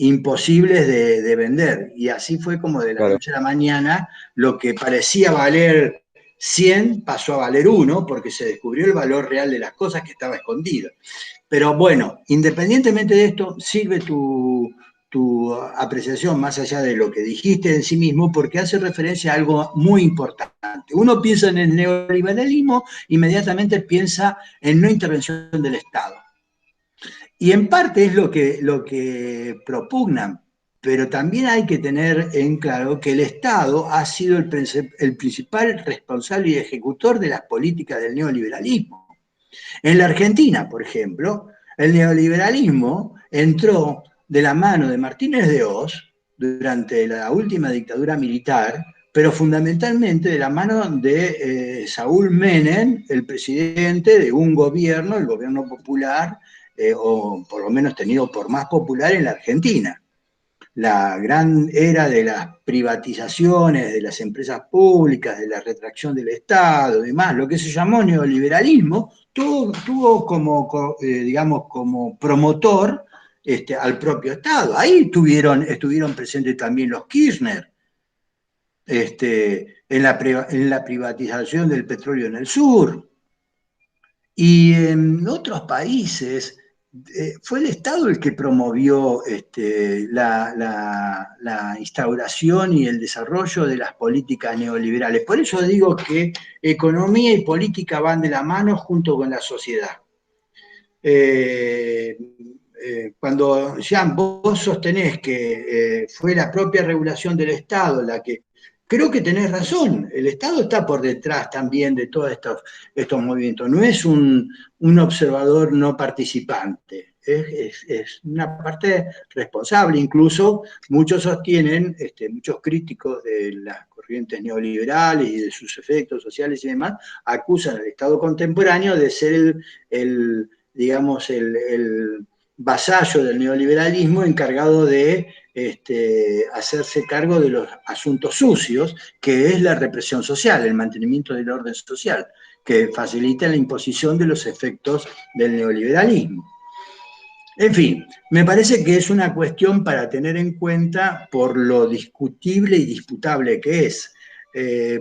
imposibles de vender. Y así fue como de la Claro. noche a la mañana lo que parecía valer 100 pasó a valer 1 porque se descubrió el valor real de las cosas que estaba escondido. Pero bueno, independientemente de esto, sirve tu apreciación más allá de lo que dijiste en sí mismo, porque hace referencia a algo muy importante. Uno piensa en el neoliberalismo, inmediatamente piensa en no intervención del Estado. Y en parte es lo que propugnan, pero también hay que tener en claro que el Estado ha sido el principal responsable y ejecutor de las políticas del neoliberalismo. En la Argentina, por ejemplo, el neoliberalismo entró de la mano de Martínez de Oz durante la última dictadura militar, pero fundamentalmente de la mano de Saúl Menem, el presidente de un gobierno, el gobierno popular, o por lo menos tenido por más popular en la Argentina. La gran era de las privatizaciones, de las empresas públicas, de la retracción del Estado, demás, lo que se llamó neoliberalismo, tuvo como, digamos, como promotor al propio Estado. Ahí estuvieron presentes también los Kirchner, en la privatización del petróleo en el sur. Y en otros países fue el Estado el que promovió la instauración y el desarrollo de las políticas neoliberales. Por eso digo que economía y política van de la mano junto con la sociedad. Cuando, Jean, vos sostenés que fue la propia regulación del Estado la que... Creo que tenés razón, el Estado está por detrás también de todos estos movimientos, no es un observador no participante, es una parte responsable. Incluso muchos sostienen, muchos críticos de las corrientes neoliberales y de sus efectos sociales y demás, acusan al Estado contemporáneo de ser digamos, el vasallo del neoliberalismo encargado de hacerse cargo de los asuntos sucios, que es la represión social, el mantenimiento del orden social, que facilita la imposición de los efectos del neoliberalismo. En fin, me parece que es una cuestión para tener en cuenta por lo discutible y disputable que es.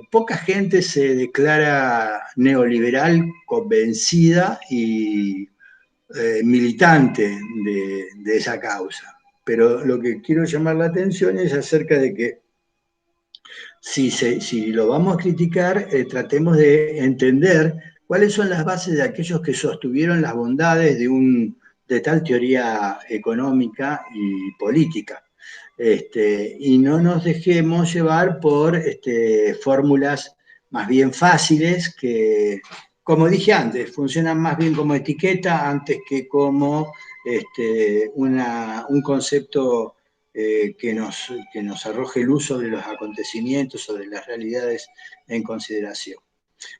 Poca gente se declara neoliberal convencida y militante de esa causa. Pero lo que quiero llamar la atención es acerca de que si lo vamos a criticar, tratemos de entender cuáles son las bases de aquellos que sostuvieron las bondades de tal teoría económica y política. Y no nos dejemos llevar por fórmulas más bien fáciles que, como dije antes, funcionan más bien como etiqueta antes que como un concepto que nos arroje luz sobre los acontecimientos, sobre las realidades en consideración.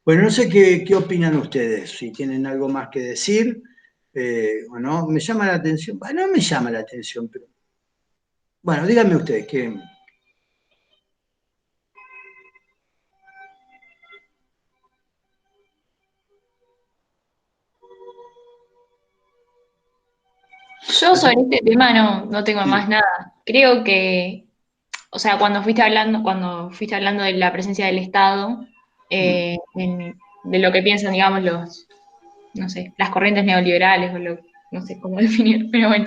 Bueno, no sé qué opinan ustedes, si tienen algo más que decir o no. Me llama la atención, bueno, no me llama la atención, pero bueno, díganme ustedes que... Yo sobre este tema no tengo Sí. más nada. Creo que, o sea, cuando fuiste hablando de la presencia del Estado, de lo que piensan, digamos, no sé, las corrientes neoliberales, no sé cómo definir, pero bueno,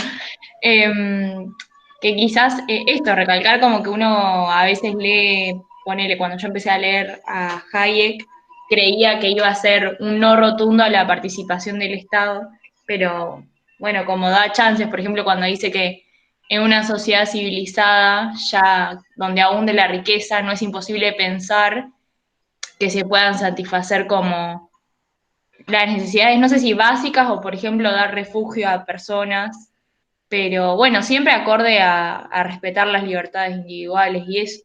que quizás esto, recalcar como que uno a veces lee, ponele, cuando yo empecé a leer a Hayek, creía que iba a ser un no rotundo a la participación del Estado, pero bueno, como da chances, por ejemplo, cuando dice que en una sociedad civilizada, ya donde abunde la riqueza, no es imposible pensar que se puedan satisfacer como las necesidades, no sé si básicas o, por ejemplo, dar refugio a personas, pero bueno, siempre acorde a respetar las libertades individuales y eso.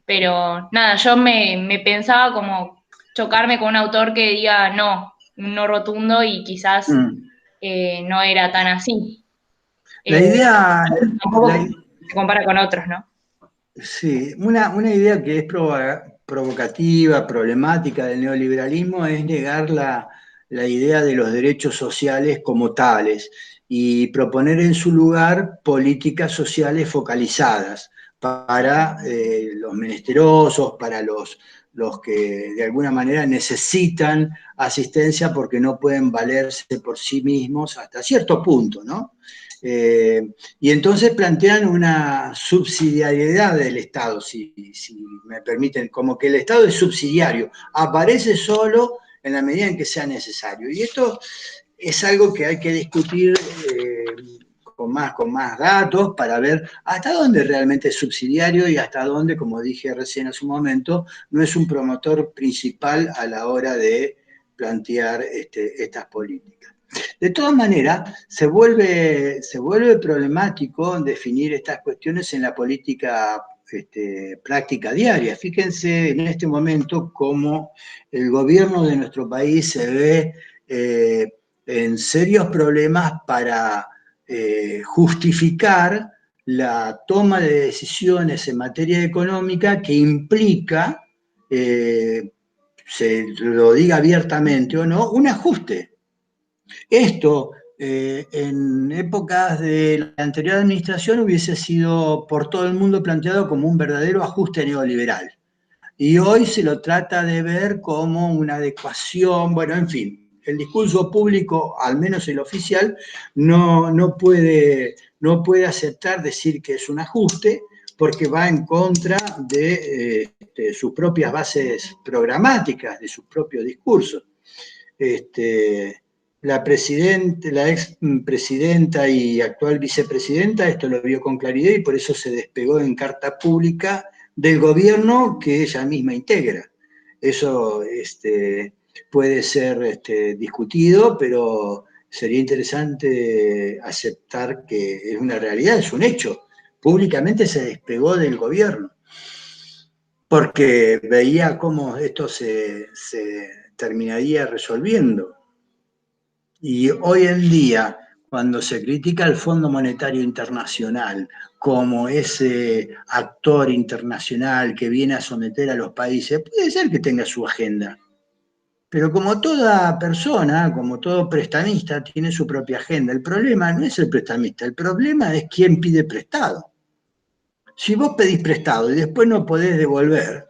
Pero nada, yo me pensaba como chocarme con un autor que diga no, un no rotundo y quizás Mm. no era tan así. La idea, Tampoco se compara con otros, ¿no? sí, una idea que es provocativa, problemática del neoliberalismo es negar la idea de los derechos sociales como tales y proponer en su lugar políticas sociales focalizadas para los menesterosos, para los que de alguna manera necesitan asistencia porque no pueden valerse por sí mismos hasta cierto punto, ¿no? Y entonces plantean una subsidiariedad del Estado, si me permiten, como que el Estado es subsidiario, aparece solo en la medida en que sea necesario. Y esto es algo que hay que discutir con más datos para ver hasta dónde realmente es subsidiario y hasta dónde, como dije recién hace un momento, no es un promotor principal a la hora de plantear estas políticas. De todas maneras, se vuelve problemático definir estas cuestiones en la política práctica diaria. Fíjense en este momento cómo el gobierno de nuestro país se ve en serios problemas para justificar la toma de decisiones en materia económica que implica, se lo diga abiertamente o no, un ajuste. Esto, en épocas de la anterior administración, hubiese sido por todo el mundo planteado como un verdadero ajuste neoliberal. Y hoy se lo trata de ver como una adecuación, bueno, en fin, el discurso público, al menos el oficial, no puede aceptar decir que es un ajuste porque va en contra de sus propias bases programáticas, de sus propios discursos. La ex presidenta y actual vicepresidenta esto lo vio con claridad y por eso se despegó en carta pública del gobierno que ella misma integra. Eso puede ser discutido, pero sería interesante aceptar que es una realidad, es un hecho. Públicamente se despegó del gobierno, porque veía cómo esto se terminaría resolviendo. Y hoy en día, cuando se critica al Fondo Monetario Internacional como ese actor internacional que viene a someter a los países, puede ser que tenga su agenda. Pero como toda persona, como todo prestamista, tiene su propia agenda. El problema no es el prestamista, el problema es quién pide prestado. Si vos pedís prestado y después no podés devolver,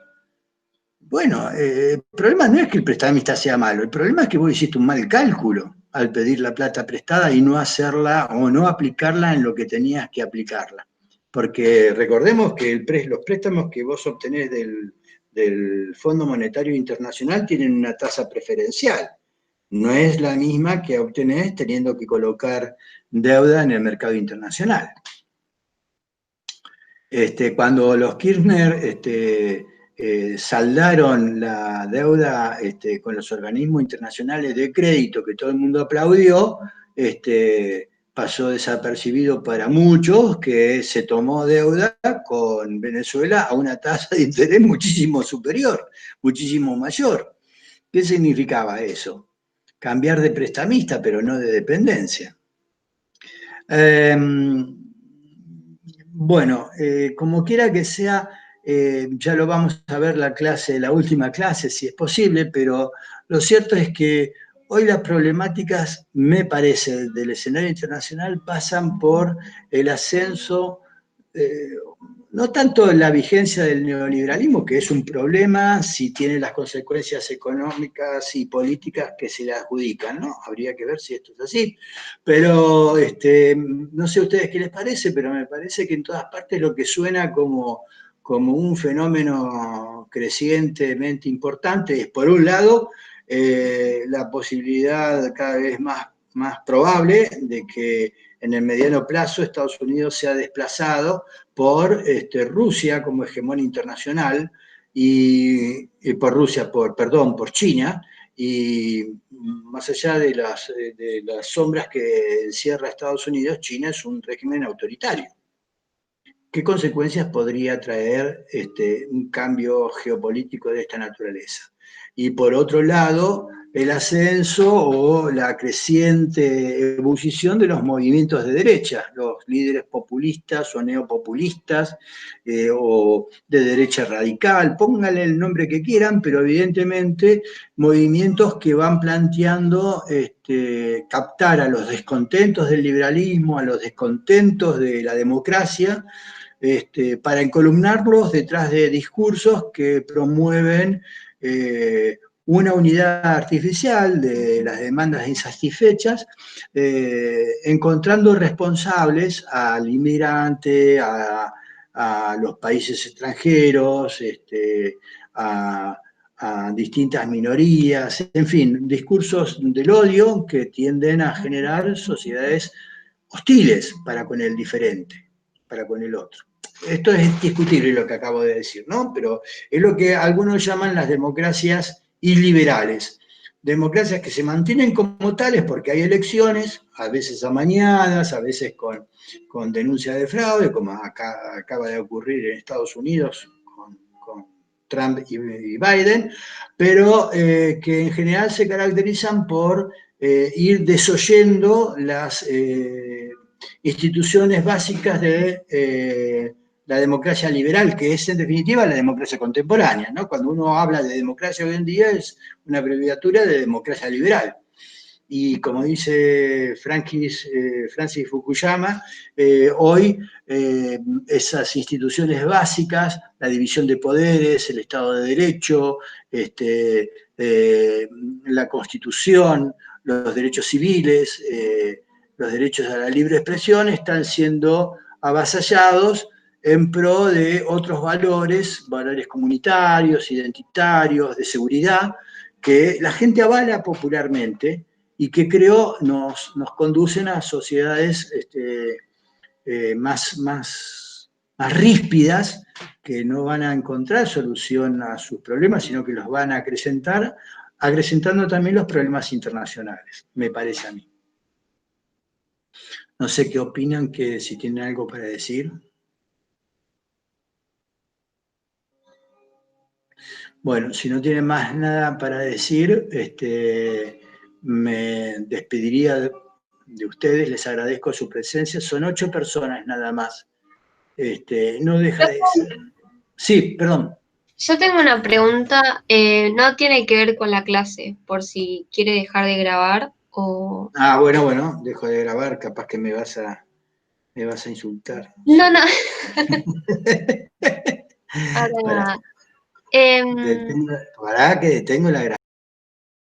bueno, el problema no es que el prestamista sea malo, el problema es que vos hiciste un mal cálculo al pedir la plata prestada y no hacerla o no aplicarla en lo que tenías que aplicarla. Porque recordemos que los préstamos que vos obtenés del Fondo Monetario Internacional tienen una tasa preferencial. No es la misma que obtenés teniendo que colocar deuda en el mercado internacional. Cuando los Kirchner saldaron la deuda con los organismos internacionales de crédito que todo el mundo aplaudió, pasó desapercibido para muchos que se tomó deuda con Venezuela a una tasa de interés muchísimo superior, muchísimo mayor. ¿Qué significaba eso? Cambiar de prestamista, pero no de dependencia. Bueno, como quiera que sea, ya lo vamos a ver la última clase, si es posible, pero lo cierto es que hoy las problemáticas, me parece, del escenario internacional pasan por el ascenso, no tanto la vigencia del neoliberalismo, que es un problema si tiene las consecuencias económicas y políticas que se le adjudican, ¿no? Habría que ver si esto es así. Pero no sé a ustedes qué les parece, pero me parece que en todas partes lo que suena como un fenómeno crecientemente importante es, por un lado, la posibilidad cada vez más probable de que en el mediano plazo Estados Unidos sea desplazado por Rusia como hegemón internacional y por China, y más allá de las sombras que encierra Estados Unidos, China es un régimen autoritario. ¿Qué consecuencias podría traer un cambio geopolítico de esta naturaleza? Y por otro lado, el ascenso o la creciente ebullición de los movimientos de derecha, los líderes populistas o neopopulistas o de derecha radical, pónganle el nombre que quieran, pero evidentemente movimientos que van planteando captar a los descontentos del liberalismo, a los descontentos de la democracia, para encolumnarlos detrás de discursos que promueven una unidad artificial de las demandas insatisfechas, encontrando responsables al inmigrante, a los países extranjeros, a distintas minorías, en fin, discursos del odio que tienden a generar sociedades hostiles para con el diferente, para con el otro. Esto es discutible lo que acabo de decir, ¿no? Pero es lo que algunos llaman las democracias iliberales. Democracias que se mantienen como tales porque hay elecciones, a veces amañadas, a veces con denuncia de fraude, como acaba de ocurrir en Estados Unidos con Trump y Biden, pero que en general se caracterizan por ir desoyendo las instituciones básicas de la democracia liberal, que es en definitiva la democracia contemporánea, ¿no? Cuando uno habla de democracia hoy en día es una abreviatura de democracia liberal. Y como dice Francis Fukuyama, hoy esas instituciones básicas, la división de poderes, el Estado de Derecho, la Constitución, los derechos civiles, los derechos a la libre expresión, están siendo avasallados en pro de otros valores comunitarios, identitarios, de seguridad, que la gente avala popularmente y que creo nos conducen a sociedades más ríspidas, que no van a encontrar solución a sus problemas, sino que los van a acrecentar, acrecentando también los problemas internacionales, me parece a mí. No sé qué opinan, que si tienen algo para decir. Bueno, si no tienen más nada para decir, me despediría de ustedes, les agradezco su presencia. Son 8 personas nada más. No deja de ser. Sí, perdón. Yo tengo una pregunta, no tiene que ver con la clase, por si quiere dejar de grabar o... Ah, bueno, dejo de grabar, capaz que me vas a insultar. No. Ahora nada. Pará que detengo la grabación.